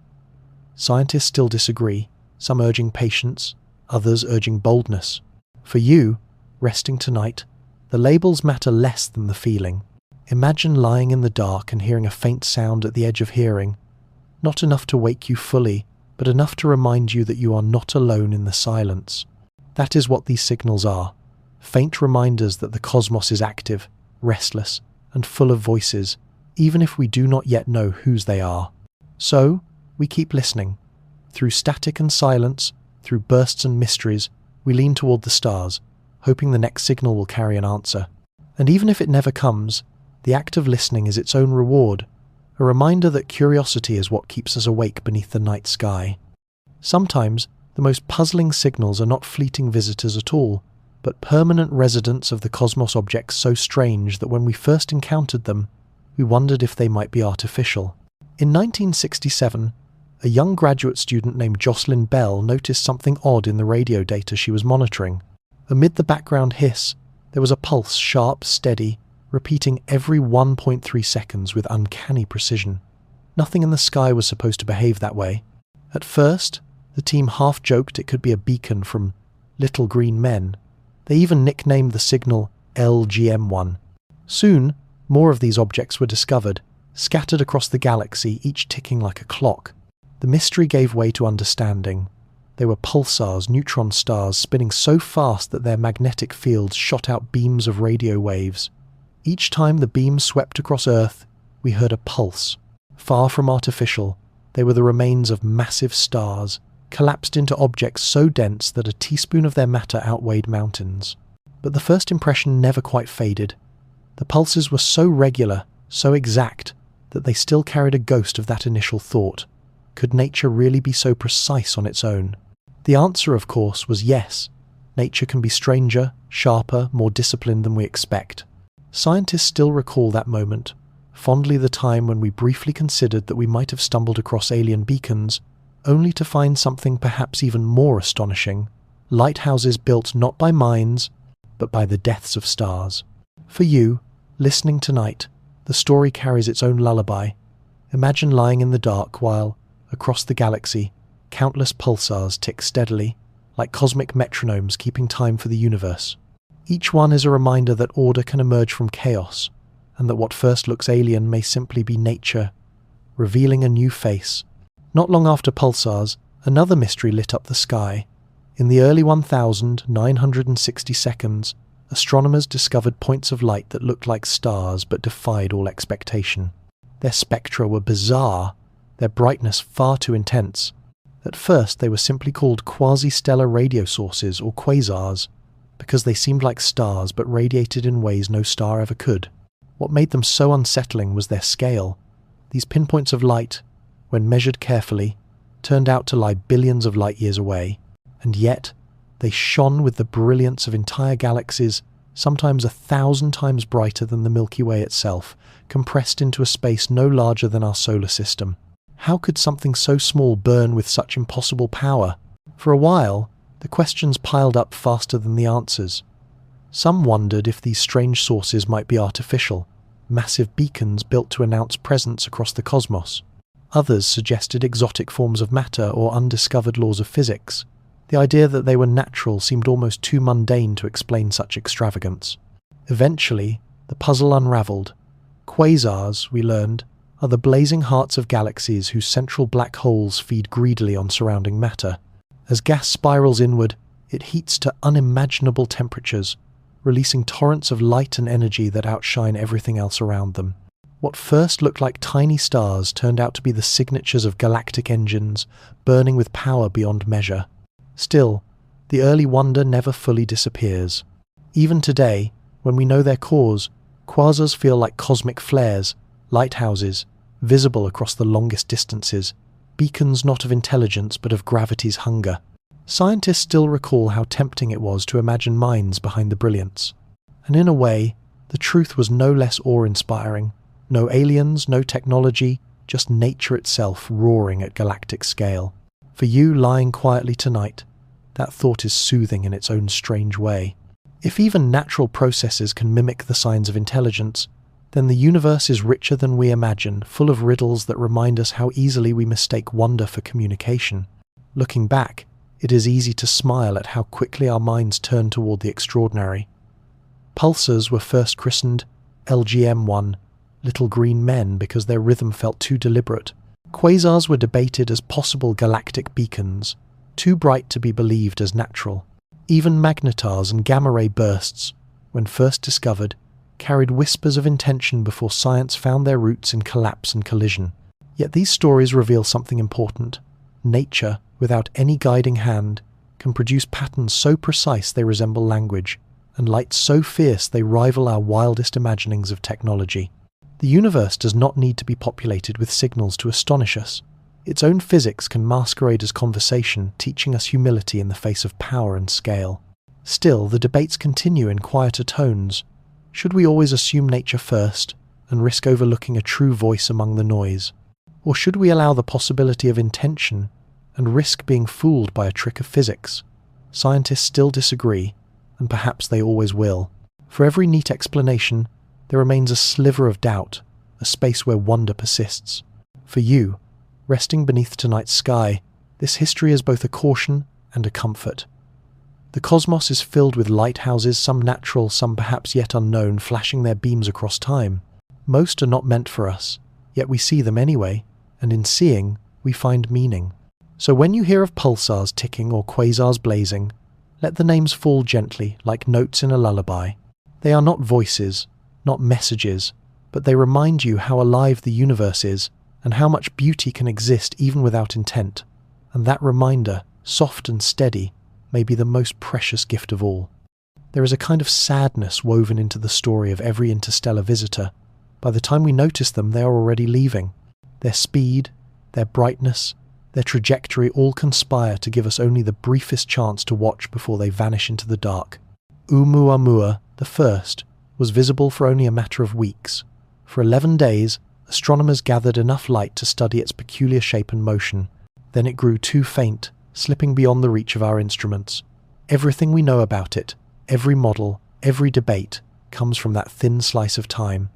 Scientists still disagree, some urging patience, others urging boldness. For you, resting tonight, the labels matter less than the feeling. Imagine lying in the dark and hearing a faint sound at the edge of hearing, not enough to wake you fully, but enough to remind you that you are not alone in the silence. That is what these signals are, faint reminders that the cosmos is active, restless, and full of voices, even if we do not yet know whose they are. So, we keep listening. Through static and silence, through bursts and mysteries, we lean toward the stars, hoping the next signal will carry an answer. And even if it never comes, the act of listening is its own reward, a reminder that curiosity is what keeps us awake beneath the night sky. Sometimes, the most puzzling signals are not fleeting visitors at all, but permanent residents of the cosmos, objects so strange that when we first encountered them, we wondered if they might be artificial. In 1967, a young graduate student named Jocelyn Bell noticed something odd in the radio data she was monitoring. Amid the background hiss, there was a pulse, sharp, steady, repeating every 1.3 seconds with uncanny precision. Nothing in the sky was supposed to behave that way. At first, the team half joked it could be a beacon from little green men. They even nicknamed the signal LGM1. Soon, more of these objects were discovered, scattered across the galaxy, each ticking like a clock. The mystery gave way to understanding. They were pulsars, neutron stars, spinning so fast that their magnetic fields shot out beams of radio waves. Each time the beams swept across Earth, we heard a pulse. Far from artificial, they were the remains of massive stars, collapsed into objects so dense that a teaspoon of their matter outweighed mountains. But the first impression never quite faded. The pulses were so regular, so exact, that they still carried a ghost of that initial thought. Could nature really be so precise on its own? The answer, of course, was yes. Nature can be stranger, sharper, more disciplined than we expect. Scientists still recall that moment, fondly the time when we briefly considered that we might have stumbled across alien beacons, only to find something perhaps even more astonishing: lighthouses built not by minds, but by the deaths of stars. For you, listening tonight, the story carries its own lullaby. Imagine lying in the dark while, across the galaxy, countless pulsars tick steadily, like cosmic metronomes keeping time for the universe. Each one is a reminder that order can emerge from chaos, and that what first looks alien may simply be nature, revealing a new face. Not long after pulsars, another mystery lit up the sky. In the early 1960 seconds, astronomers discovered points of light that looked like stars but defied all expectation. Their spectra were bizarre, their brightness far too intense. At first they were simply called quasi-stellar radio sources, or quasars, because they seemed like stars but radiated in ways no star ever could. What made them so unsettling was their scale. These pinpoints of light, when measured carefully, turned out to lie billions of light years away, and yet they shone with the brilliance of entire galaxies, sometimes 1,000 times brighter than the Milky Way itself, compressed into a space no larger than our solar system. How could something so small burn with such impossible power? For a while, the questions piled up faster than the answers. Some wondered if these strange sources might be artificial, massive beacons built to announce presence across the cosmos. Others suggested exotic forms of matter or undiscovered laws of physics. The idea that they were natural seemed almost too mundane to explain such extravagance. Eventually, the puzzle unraveled. Quasars, we learned, are the blazing hearts of galaxies whose central black holes feed greedily on surrounding matter. As gas spirals inward, it heats to unimaginable temperatures, releasing torrents of light and energy that outshine everything else around them. What first looked like tiny stars turned out to be the signatures of galactic engines, burning with power beyond measure. Still, the early wonder never fully disappears. Even today, when we know their cause, quasars feel like cosmic flares, lighthouses, visible across the longest distances, beacons not of intelligence but of gravity's hunger. Scientists still recall how tempting it was to imagine minds behind the brilliance. And in a way, the truth was no less awe-inspiring. No aliens, no technology, just nature itself roaring at galactic scale. For you lying quietly tonight, that thought is soothing in its own strange way. If even natural processes can mimic the signs of intelligence, then the universe is richer than we imagine, full of riddles that remind us how easily we mistake wonder for communication. Looking back, it is easy to smile at how quickly our minds turn toward the extraordinary. Pulsars were first christened LGM1, little green men, because their rhythm felt too deliberate. Quasars were debated as possible galactic beacons, too bright to be believed as natural. Even magnetars and gamma-ray bursts, when first discovered, carried whispers of intention before science found their roots in collapse and collision. Yet these stories reveal something important. Nature, without any guiding hand, can produce patterns so precise they resemble language, and lights so fierce they rival our wildest imaginings of technology. The universe does not need to be populated with signals to astonish us. Its own physics can masquerade as conversation, teaching us humility in the face of power and scale. Still, the debates continue in quieter tones. Should we always assume nature first, and risk overlooking a true voice among the noise? Or should we allow the possibility of intention, and risk being fooled by a trick of physics? Scientists still disagree, and perhaps they always will. For every neat explanation, there remains a sliver of doubt, a space where wonder persists. For you, resting beneath tonight's sky, this history is both a caution and a comfort. The cosmos is filled with lighthouses, some natural, some perhaps yet unknown, flashing their beams across time. Most are not meant for us, yet we see them anyway, and in seeing, we find meaning. So when you hear of pulsars ticking or quasars blazing, let the names fall gently, like notes in a lullaby. They are not voices, not messages, but they remind you how alive the universe is, and how much beauty can exist even without intent. And that reminder, soft and steady, may be the most precious gift of all. There is a kind of sadness woven into the story of every interstellar visitor. By the time we notice them, they are already leaving. Their speed, their brightness, their trajectory all conspire to give us only the briefest chance to watch before they vanish into the dark. Oumuamua, the first, was visible for only a matter of weeks. For 11 days, astronomers gathered enough light to study its peculiar shape and motion. Then it grew too faint, slipping beyond the reach of our instruments. Everything we know about it, every model, every debate, comes from that thin slice of time.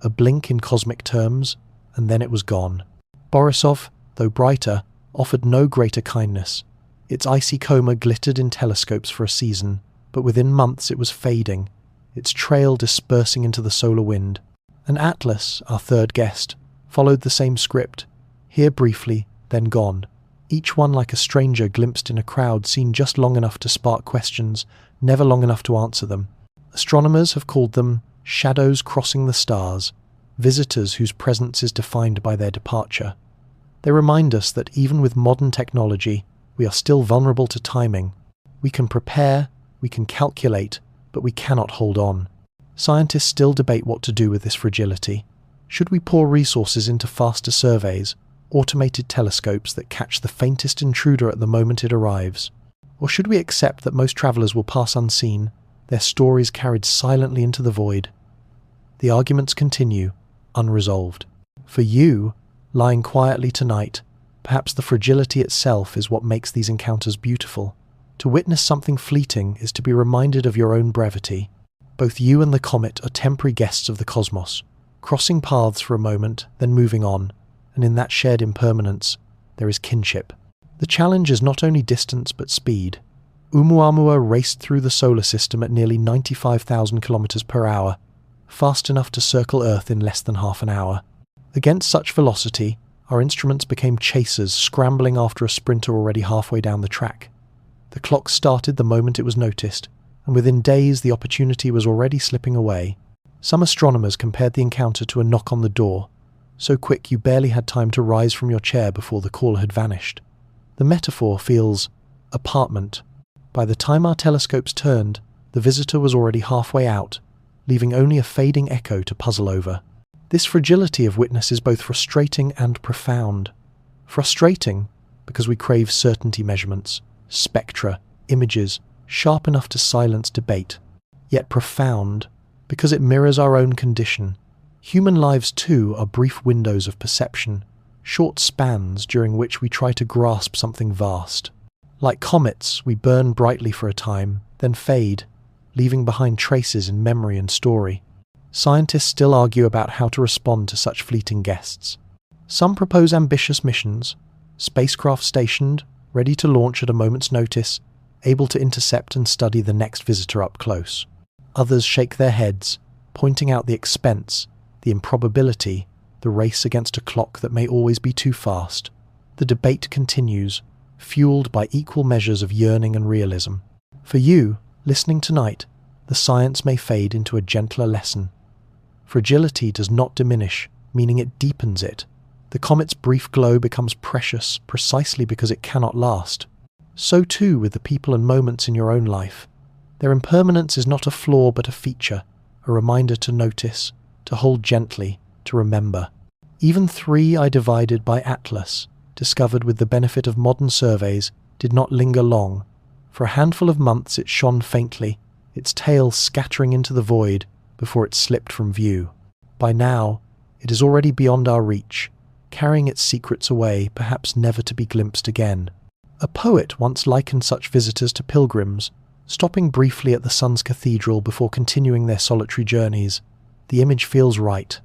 A blink in cosmic terms, and then it was gone. Borisov, though brighter, offered no greater kindness. Its icy coma glittered in telescopes for a season, but within months it was fading, its trail dispersing into the solar wind. And Atlas, our third guest, followed the same script, here briefly, then gone, each one like a stranger glimpsed in a crowd seen just long enough to spark questions, never long enough to answer them. Astronomers have called them shadows crossing the stars, visitors whose presence is defined by their departure. They remind us that even with modern technology, we are still vulnerable to timing. We can prepare, we can calculate, but we cannot hold on. Scientists still debate what to do with this fragility. Should we pour resources into faster surveys, automated telescopes that catch the faintest intruder at the moment it arrives? Or should we accept that most travelers will pass unseen, their stories carried silently into the void? The arguments continue, unresolved. For you, lying quietly tonight, perhaps the fragility itself is what makes these encounters beautiful. To witness something fleeting is to be reminded of your own brevity. Both you and the comet are temporary guests of the cosmos, crossing paths for a moment, then moving on, and in that shared impermanence, there is kinship. The challenge is not only distance but speed. Oumuamua raced through the solar system at nearly 95,000 kilometers per hour, fast enough to circle Earth in less than half an hour. Against such velocity, our instruments became chasers scrambling after a sprinter already halfway down the track. The clock started the moment it was noticed, and within days the opportunity was already slipping away. Some astronomers compared the encounter to a knock on the door, so quick you barely had time to rise from your chair before the caller had vanished. The metaphor feels apartment. By the time our telescopes turned, the visitor was already halfway out, leaving only a fading echo to puzzle over. This fragility of witness is both frustrating and profound. Frustrating, because we crave certainty measurements, spectra, images, sharp enough to silence debate. Yet profound, because it mirrors our own condition. Human lives too are brief windows of perception, short spans during which we try to grasp something vast. Like comets, we burn brightly for a time, then fade, leaving behind traces in memory and story. Scientists still argue about how to respond to such fleeting guests. Some propose ambitious missions, spacecraft stationed, ready to launch at a moment's notice, able to intercept and study the next visitor up close. Others shake their heads, pointing out the expense, the improbability, the race against a clock that may always be too fast. The debate continues, fueled by equal measures of yearning and realism. For you, listening tonight, the science may fade into a gentler lesson. Fragility does not diminish, meaning it deepens it. The comet's brief glow becomes precious precisely because it cannot last. So too with the people and moments in your own life. Their impermanence is not a flaw but a feature, a reminder to notice, to hold gently, to remember. Even 3I divided by Atlas, discovered with the benefit of modern surveys, did not linger long. For a handful of months it shone faintly, its tail scattering into the void before it slipped from view. By now, it is already beyond our reach, carrying its secrets away, perhaps never to be glimpsed again. A poet once likened such visitors to pilgrims, stopping briefly at the sun's cathedral before continuing their solitary journeys. The image feels right.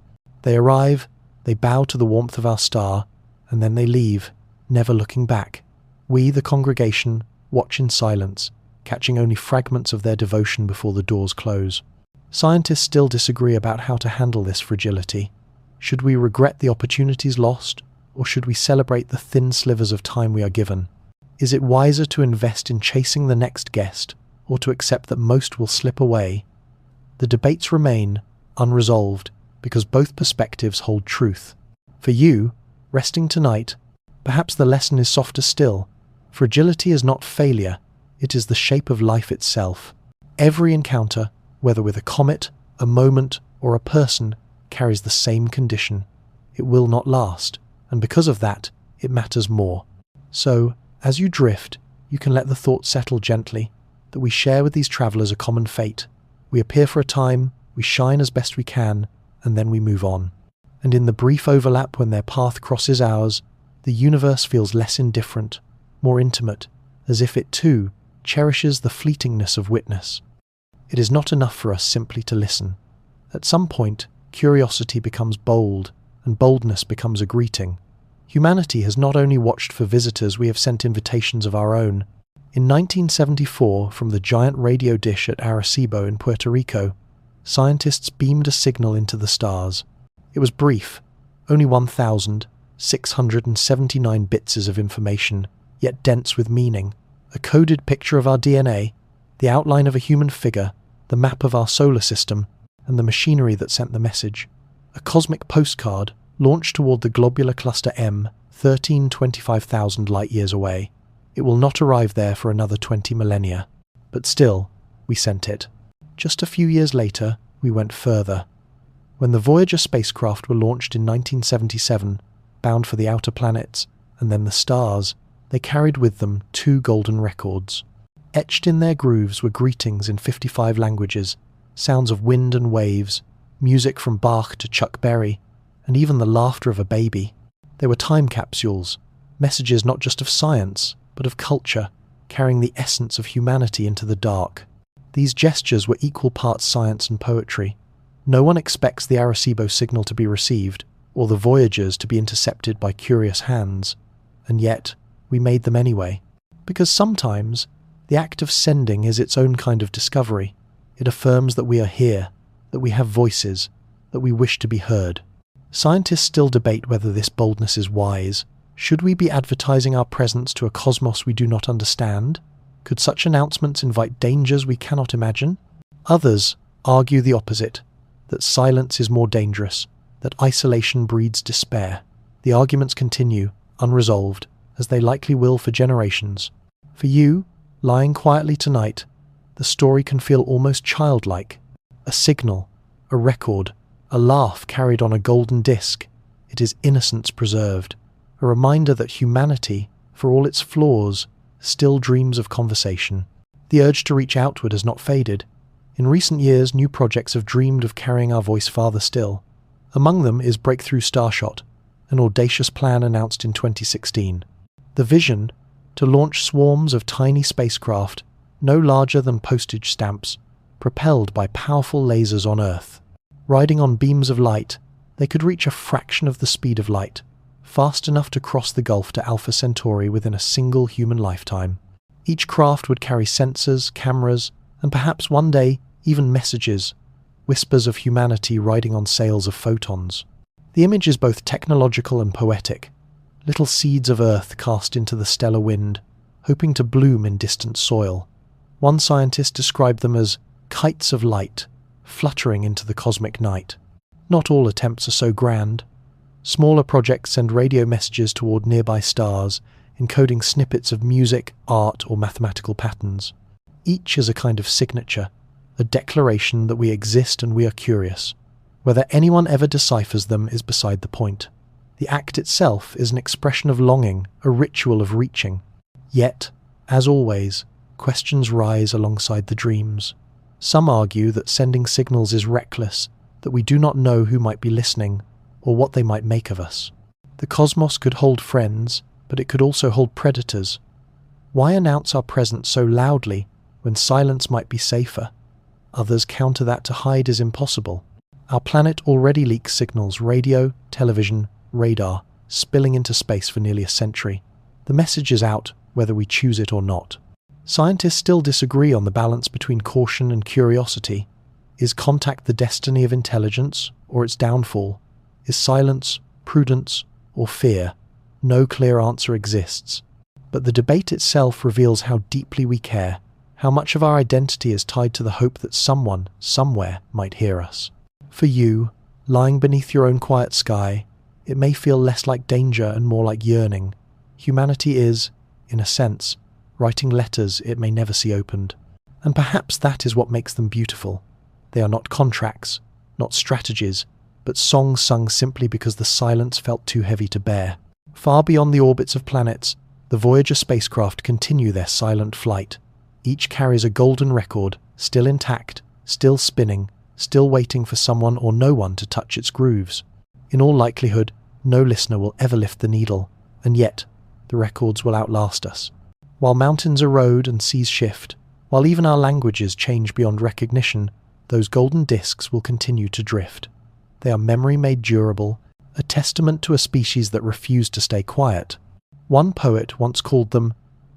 They arrive, they bow to the warmth of our star, and then they leave, never looking back. We, the congregation, watch in silence, catching only fragments of their devotion before the doors close. Scientists still disagree about how to handle this fragility. Should we regret the opportunities lost, or should we celebrate the thin slivers of time we are given? Is it wiser to invest in chasing the next guest, or to accept that most will slip away? The debates remain unresolved because both perspectives hold truth. For you, resting tonight, perhaps the lesson is softer still. Fragility is not failure, it is the shape of life itself. Every encounter, whether with a comet, a moment, or a person, carries the same condition. It will not last, and because of that, it matters more. So, as you drift, you can let the thought settle gently, that we share with these travelers a common fate. We appear for a time, we shine as best we can, and then we move on. And in the brief overlap when their path crosses ours, the universe feels less indifferent, more intimate, as if it too cherishes the fleetingness of witness. It is not enough for us simply to listen. At some point, curiosity becomes bold, and boldness becomes a greeting. Humanity has not only watched for visitors, we have sent invitations of our own. In 1974, from the giant radio dish at Arecibo in Puerto Rico, scientists beamed a signal into the stars. It was brief, only 1,679 bits of information, yet dense with meaning. A coded picture of our DNA, the outline of a human figure, the map of our solar system, and the machinery that sent the message. A cosmic postcard launched toward the globular cluster M, 1325,000 light-years away. It will not arrive there for another 20 millennia. But still, we sent it. Just a few years later, we went further. When the Voyager spacecraft were launched in 1977, bound for the outer planets, and then the stars, they carried with them 2 golden records. Etched in their grooves were greetings in 55 languages, sounds of wind and waves, music from Bach to Chuck Berry, and even the laughter of a baby. They were time capsules, messages not just of science, but of culture, carrying the essence of humanity into the dark. These gestures were equal parts science and poetry. No one expects the Arecibo signal to be received, or the Voyagers to be intercepted by curious hands. And yet, we made them anyway. Because sometimes, the act of sending is its own kind of discovery. It affirms that we are here, that we have voices, that we wish to be heard. Scientists still debate whether this boldness is wise. Should we be advertising our presence to a cosmos we do not understand? Could such announcements invite dangers we cannot imagine? Others argue the opposite, that silence is more dangerous, that isolation breeds despair. The arguments continue, unresolved, as they likely will for generations. For you, lying quietly tonight, the story can feel almost childlike. A signal, a record, a laugh carried on a golden disc. It is innocence preserved, a reminder that humanity, for all its flaws, still dreams of conversation. The urge to reach outward has not faded. In recent years, new projects have dreamed of carrying our voice farther still. Among them is Breakthrough Starshot, an audacious plan announced in 2016. The vision, to launch swarms of tiny spacecraft, no larger than postage stamps, propelled by powerful lasers on Earth. Riding on beams of light, they could reach a fraction of the speed of light, fast enough to cross the Gulf to Alpha Centauri within a single human lifetime. Each craft would carry sensors, cameras, and perhaps one day even messages, whispers of humanity riding on sails of photons. The image is both technological and poetic, little seeds of Earth cast into the stellar wind, hoping to bloom in distant soil. One scientist described them as kites of light, fluttering into the cosmic night. Not all attempts are so grand. Smaller projects send radio messages toward nearby stars, encoding snippets of music, art, or mathematical patterns. Each is a kind of signature, a declaration that we exist and we are curious. Whether anyone ever deciphers them is beside the point. The act itself is an expression of longing, a ritual of reaching. Yet, as always, questions rise alongside the dreams. Some argue that sending signals is reckless, that we do not know who might be listening, or what they might make of us. The cosmos could hold friends, but it could also hold predators. Why announce our presence so loudly when silence might be safer? Others counter that to hide is impossible. Our planet already leaks signals, radio, television, radar, spilling into space for nearly a century. The message is out, whether we choose it or not. Scientists still disagree on the balance between caution and curiosity. Is contact the destiny of intelligence, or its downfall? Is silence, prudence, or fear? No clear answer exists. But the debate itself reveals how deeply we care, how much of our identity is tied to the hope that someone, somewhere, might hear us. For you, lying beneath your own quiet sky, it may feel less like danger and more like yearning. Humanity is, in a sense, writing letters it may never see opened. And perhaps that is what makes them beautiful. They are not contracts, not strategies, but songs sung simply because the silence felt too heavy to bear. Far beyond the orbits of planets, the Voyager spacecraft continue their silent flight. Each carries a golden record, still intact, still spinning, still waiting for someone or no one to touch its grooves. In all likelihood, no listener will ever lift the needle, and yet, the records will outlast us. While mountains erode and seas shift, while even our languages change beyond recognition, those golden discs will continue to drift. They are memory made durable, a testament to a species that refused to stay quiet. One poet once called them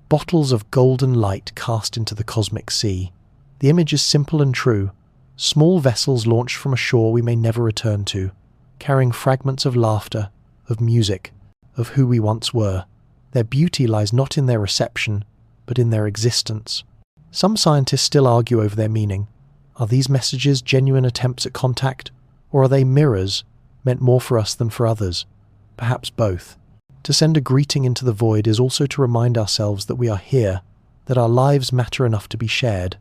bottles of golden light cast into the cosmic sea. The image is simple and true. Small vessels launched from a shore we may never return to, carrying fragments of laughter, of music, of who we once were. Their beauty lies not in their reception, but in their existence. Some scientists still argue over their meaning. Are these messages genuine attempts at contact, or are they mirrors, meant more for us than for others? Perhaps both. To send a greeting into the void is also to remind ourselves that we are here, that our lives matter enough to be shared.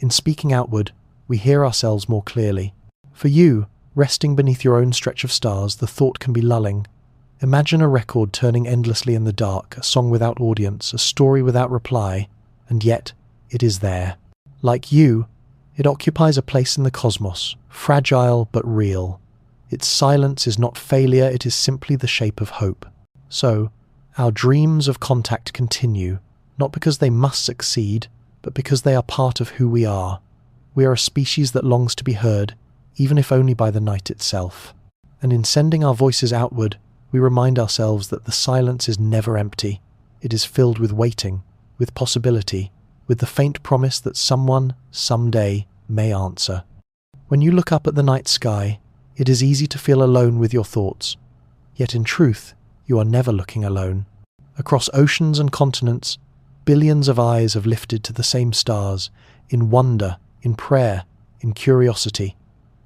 In speaking outward, we hear ourselves more clearly. For you, resting beneath your own stretch of stars, the thought can be lulling. Imagine a record turning endlessly in the dark, a song without audience, a story without reply, and yet it is there. Like you, it occupies a place in the cosmos, fragile but real. Its silence is not failure, it is simply the shape of hope. So, our dreams of contact continue, not because they must succeed, but because they are part of who we are. We are a species that longs to be heard, even if only by the night itself. And in sending our voices outward, we remind ourselves that the silence is never empty. It is filled with waiting, with possibility, with the faint promise that someone, someday, may answer. When you look up at the night sky, it is easy to feel alone with your thoughts. Yet in truth, you are never looking alone. Across oceans and continents, billions of eyes have lifted to the same stars, in wonder, in prayer, in curiosity.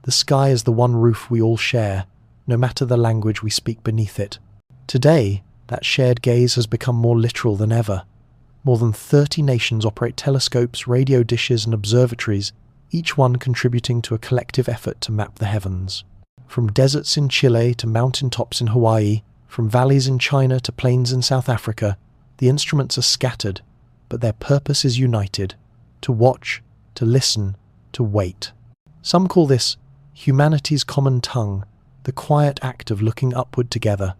The sky is the one roof we all share, no matter the language we speak beneath it. Today, that shared gaze has become more literal than ever. More than 30 nations operate telescopes, radio dishes, and observatories, each one contributing to a collective effort to map the heavens. From deserts in Chile to mountaintops in Hawaii, from valleys in China to plains in South Africa, the instruments are scattered, but their purpose is united: to watch, to listen, to wait. Some call this humanity's common tongue, the quiet act of looking upward together.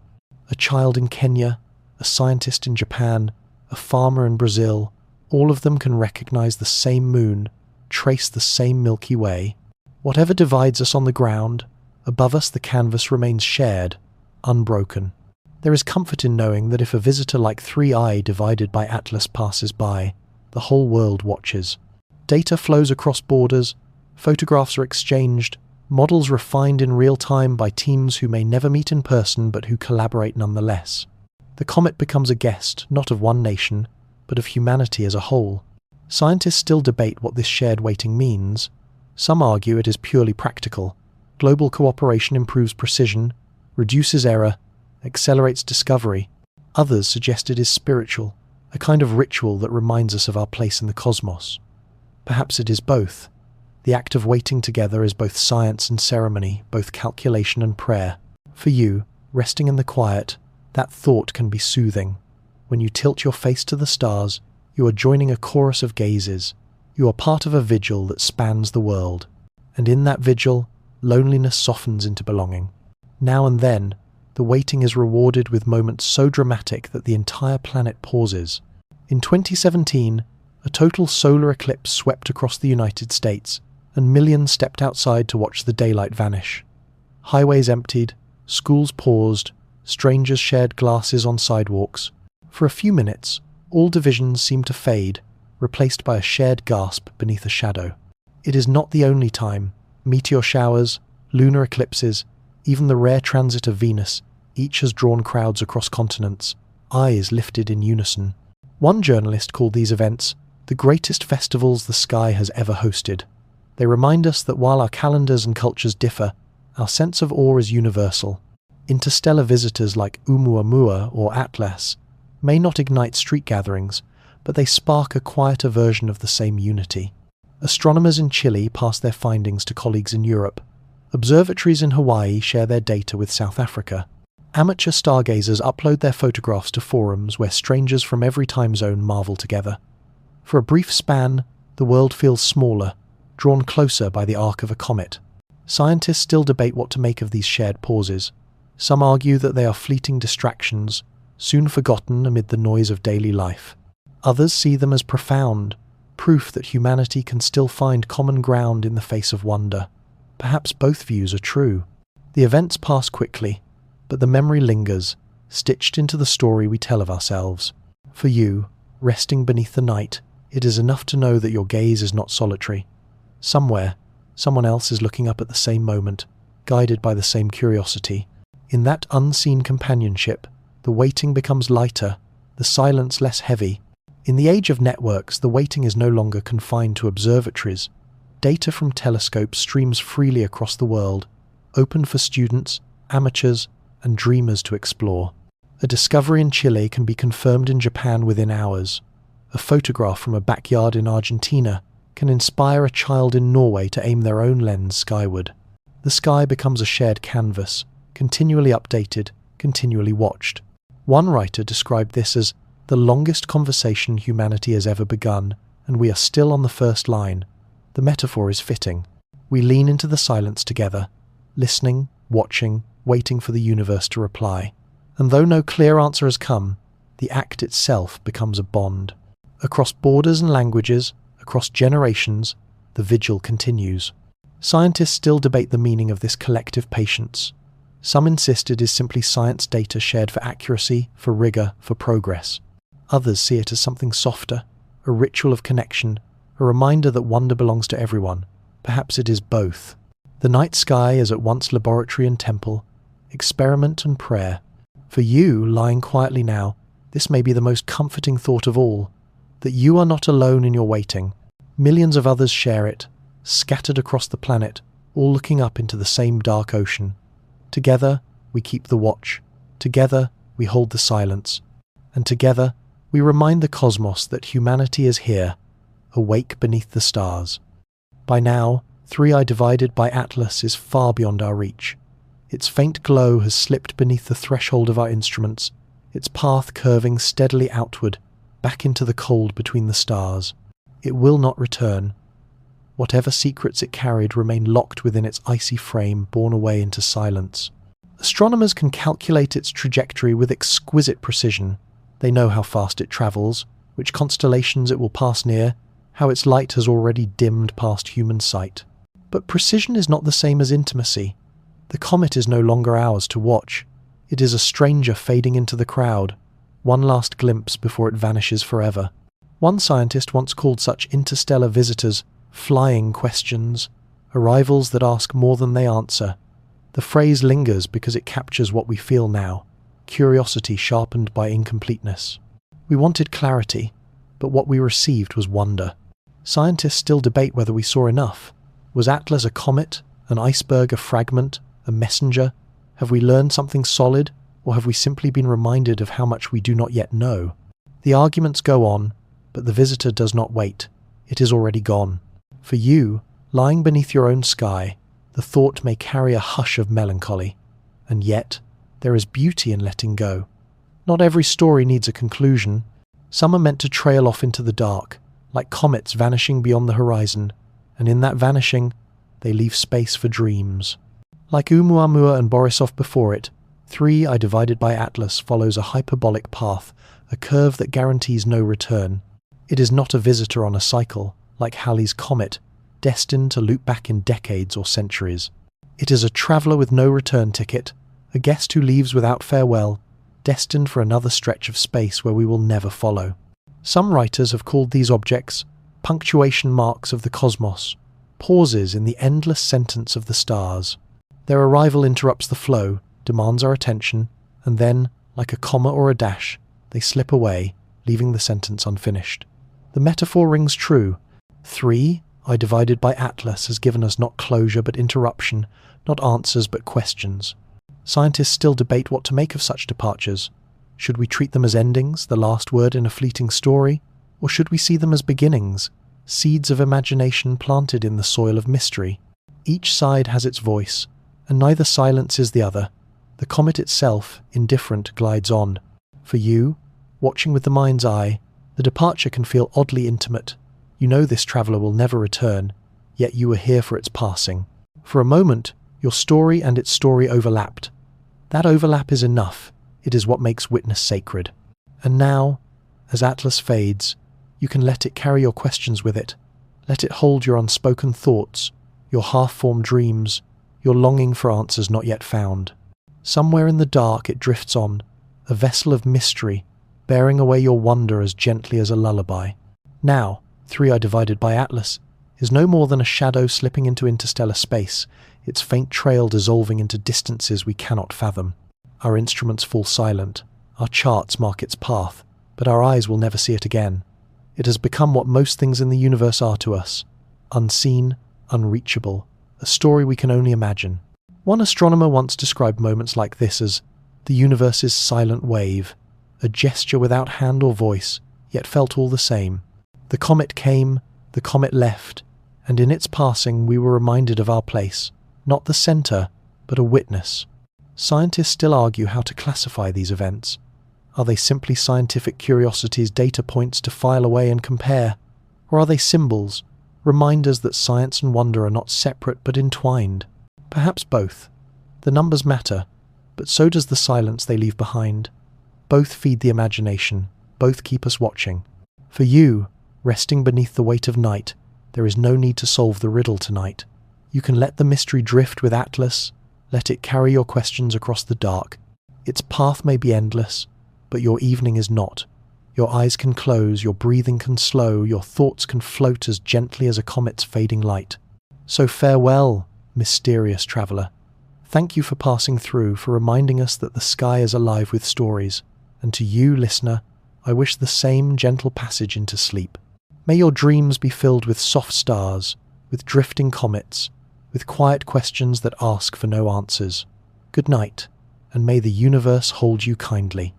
A child in Kenya, a scientist in Japan, a farmer in Brazil, all of them can recognize the same moon, trace the same Milky Way. Whatever divides us on the ground, above us the canvas remains shared, unbroken. There is comfort in knowing that if a visitor like 3i divided by Atlas passes by, the whole world watches. Data flows across borders, photographs are exchanged, models refined in real time by teams who may never meet in person but who collaborate nonetheless. The comet becomes a guest, not of one nation, but of humanity as a whole. Scientists still debate what this shared waiting means. Some argue it is purely practical. Global cooperation improves precision, reduces error, accelerates discovery. Others suggest it is spiritual, a kind of ritual that reminds us of our place in the cosmos. Perhaps it is both. The act of waiting together is both science and ceremony, both calculation and prayer. For you, resting in the quiet, that thought can be soothing. When you tilt your face to the stars, you are joining a chorus of gazes. You are part of a vigil that spans the world. And in that vigil, loneliness softens into belonging. Now and then, the waiting is rewarded with moments so dramatic that the entire planet pauses. In 2017, a total solar eclipse swept across the United States, and millions stepped outside to watch the daylight vanish. Highways emptied, schools paused, strangers shared glasses on sidewalks. For a few minutes, all divisions seemed to fade, replaced by a shared gasp beneath a shadow. It is not the only time. Meteor showers, lunar eclipses, even the rare transit of Venus, each has drawn crowds across continents, eyes lifted in unison. One journalist called these events the greatest festivals the sky has ever hosted. They remind us that while our calendars and cultures differ, our sense of awe is universal. Interstellar visitors like Oumuamua or Atlas may not ignite street gatherings, but they spark a quieter version of the same unity. Astronomers in Chile pass their findings to colleagues in Europe. Observatories in Hawaii share their data with South Africa. Amateur stargazers upload their photographs to forums where strangers from every time zone marvel together. For a brief span, the world feels smaller, drawn closer by the arc of a comet. Scientists still debate what to make of these shared pauses. Some argue that they are fleeting distractions, soon forgotten amid the noise of daily life. Others see them as profound, proof that humanity can still find common ground in the face of wonder. Perhaps both views are true. The events pass quickly, but the memory lingers, stitched into the story we tell of ourselves. For you, resting beneath the night, it is enough to know that your gaze is not solitary. Somewhere, someone else is looking up at the same moment, guided by the same curiosity. In that unseen companionship, the waiting becomes lighter, the silence less heavy. In the age of networks, the waiting is no longer confined to observatories. Data from telescopes streams freely across the world, open for students, amateurs, and dreamers to explore. A discovery in Chile can be confirmed in Japan within hours. A photograph from a backyard in Argentina can inspire a child in Norway to aim their own lens skyward. The sky becomes a shared canvas, continually updated, continually watched. One writer described this as the longest conversation humanity has ever begun, and we are still on the first line. The metaphor is fitting. We lean into the silence together, listening, watching, waiting for the universe to reply. And though no clear answer has come, the act itself becomes a bond. Across borders and languages, across generations, the vigil continues. Scientists still debate the meaning of this collective patience. Some insist it is simply science data shared for accuracy, for rigor, for progress. Others see it as something softer, a ritual of connection, a reminder that wonder belongs to everyone. Perhaps it is both. The night sky is at once laboratory and temple, experiment and prayer. For you, lying quietly now, this may be the most comforting thought of all, that you are not alone in your waiting. Millions of others share it, scattered across the planet, all looking up into the same dark ocean. Together, we keep the watch. Together, we hold the silence. And together, we remind the cosmos that humanity is here, awake beneath the stars. By now, Three-Eye divided by Atlas is far beyond our reach. Its faint glow has slipped beneath the threshold of our instruments, its path curving steadily outward, back into the cold between the stars. It will not return. Whatever secrets it carried remain locked within its icy frame, borne away into silence. Astronomers can calculate its trajectory with exquisite precision. They know how fast it travels, which constellations it will pass near, how its light has already dimmed past human sight. But precision is not the same as intimacy. The comet is no longer ours to watch. It is a stranger fading into the crowd, one last glimpse before it vanishes forever. One scientist once called such interstellar visitors flying questions, arrivals that ask more than they answer. The phrase lingers because it captures what we feel now, curiosity sharpened by incompleteness. We wanted clarity, but what we received was wonder. Scientists still debate whether we saw enough. Was Atlas a comet, An iceberg, a fragment, a messenger? Have we learned something solid, or have we simply been reminded of how much we do not yet know? The arguments go on, but the visitor does not wait. It is already gone. For you, lying beneath your own sky, the thought may carry a hush of melancholy. And yet, there is beauty in letting go. Not every story needs a conclusion. Some are meant to trail off into the dark, like comets vanishing beyond the horizon, and in that vanishing, they leave space for dreams. Like Oumuamua and Borisov before it, 3I divided by Atlas follows a hyperbolic path, a curve that guarantees no return. It is not a visitor on a cycle, like Halley's Comet, destined to loop back in decades or centuries. It is a traveller with no return ticket, a guest who leaves without farewell, destined for another stretch of space where we will never follow. Some writers have called these objects punctuation marks of the cosmos, pauses in the endless sentence of the stars. Their arrival interrupts the flow, demands our attention, and then, like a comma or a dash, they slip away, leaving the sentence unfinished. The metaphor rings true. 3I divided by Atlas has given us not closure but interruption, not answers but questions. Scientists still debate what to make of such departures. Should we treat them as endings, the last word in a fleeting story? Or should we see them as beginnings, seeds of imagination planted in the soil of mystery? Each side has its voice, and neither silences the other. The comet itself, indifferent, glides on. For you, watching with the mind's eye, the departure can feel oddly intimate. You know this traveller will never return, yet you were here for its passing. For a moment, your story and its story overlapped. That overlap is enough. It is what makes witness sacred. And now, as Atlas fades, you can let it carry your questions with it. Let it hold your unspoken thoughts, your half-formed dreams, your longing for answers not yet found. Somewhere in the dark it drifts on, a vessel of mystery, bearing away your wonder as gently as a lullaby. Now, 3I divided by Atlas is no more than a shadow slipping into interstellar space, its faint trail dissolving into distances we cannot fathom. Our instruments fall silent, our charts mark its path, but our eyes will never see it again. It has become what most things in the universe are to us, unseen, unreachable, a story we can only imagine. One astronomer once described moments like this as the universe's silent wave, a gesture without hand or voice, yet felt all the same. The comet came, the comet left, and in its passing we were reminded of our place, not the centre, but a witness. Scientists still argue how to classify these events. Are they simply scientific curiosities, data points to file away and compare? Or are they symbols, reminders that science and wonder are not separate but entwined? Perhaps both. The numbers matter, but so does the silence they leave behind. Both feed the imagination, both keep us watching. For you, resting beneath the weight of night, there is no need to solve the riddle tonight. You can let the mystery drift with Atlas, let it carry your questions across the dark. Its path may be endless, but your evening is not. Your eyes can close, your breathing can slow, your thoughts can float as gently as a comet's fading light. So farewell, mysterious traveller. Thank you for passing through, for reminding us that the sky is alive with stories. And to you, listener, I wish the same gentle passage into sleep. May your dreams be filled with soft stars, with drifting comets, with quiet questions that ask for no answers. Good night, and may the universe hold you kindly.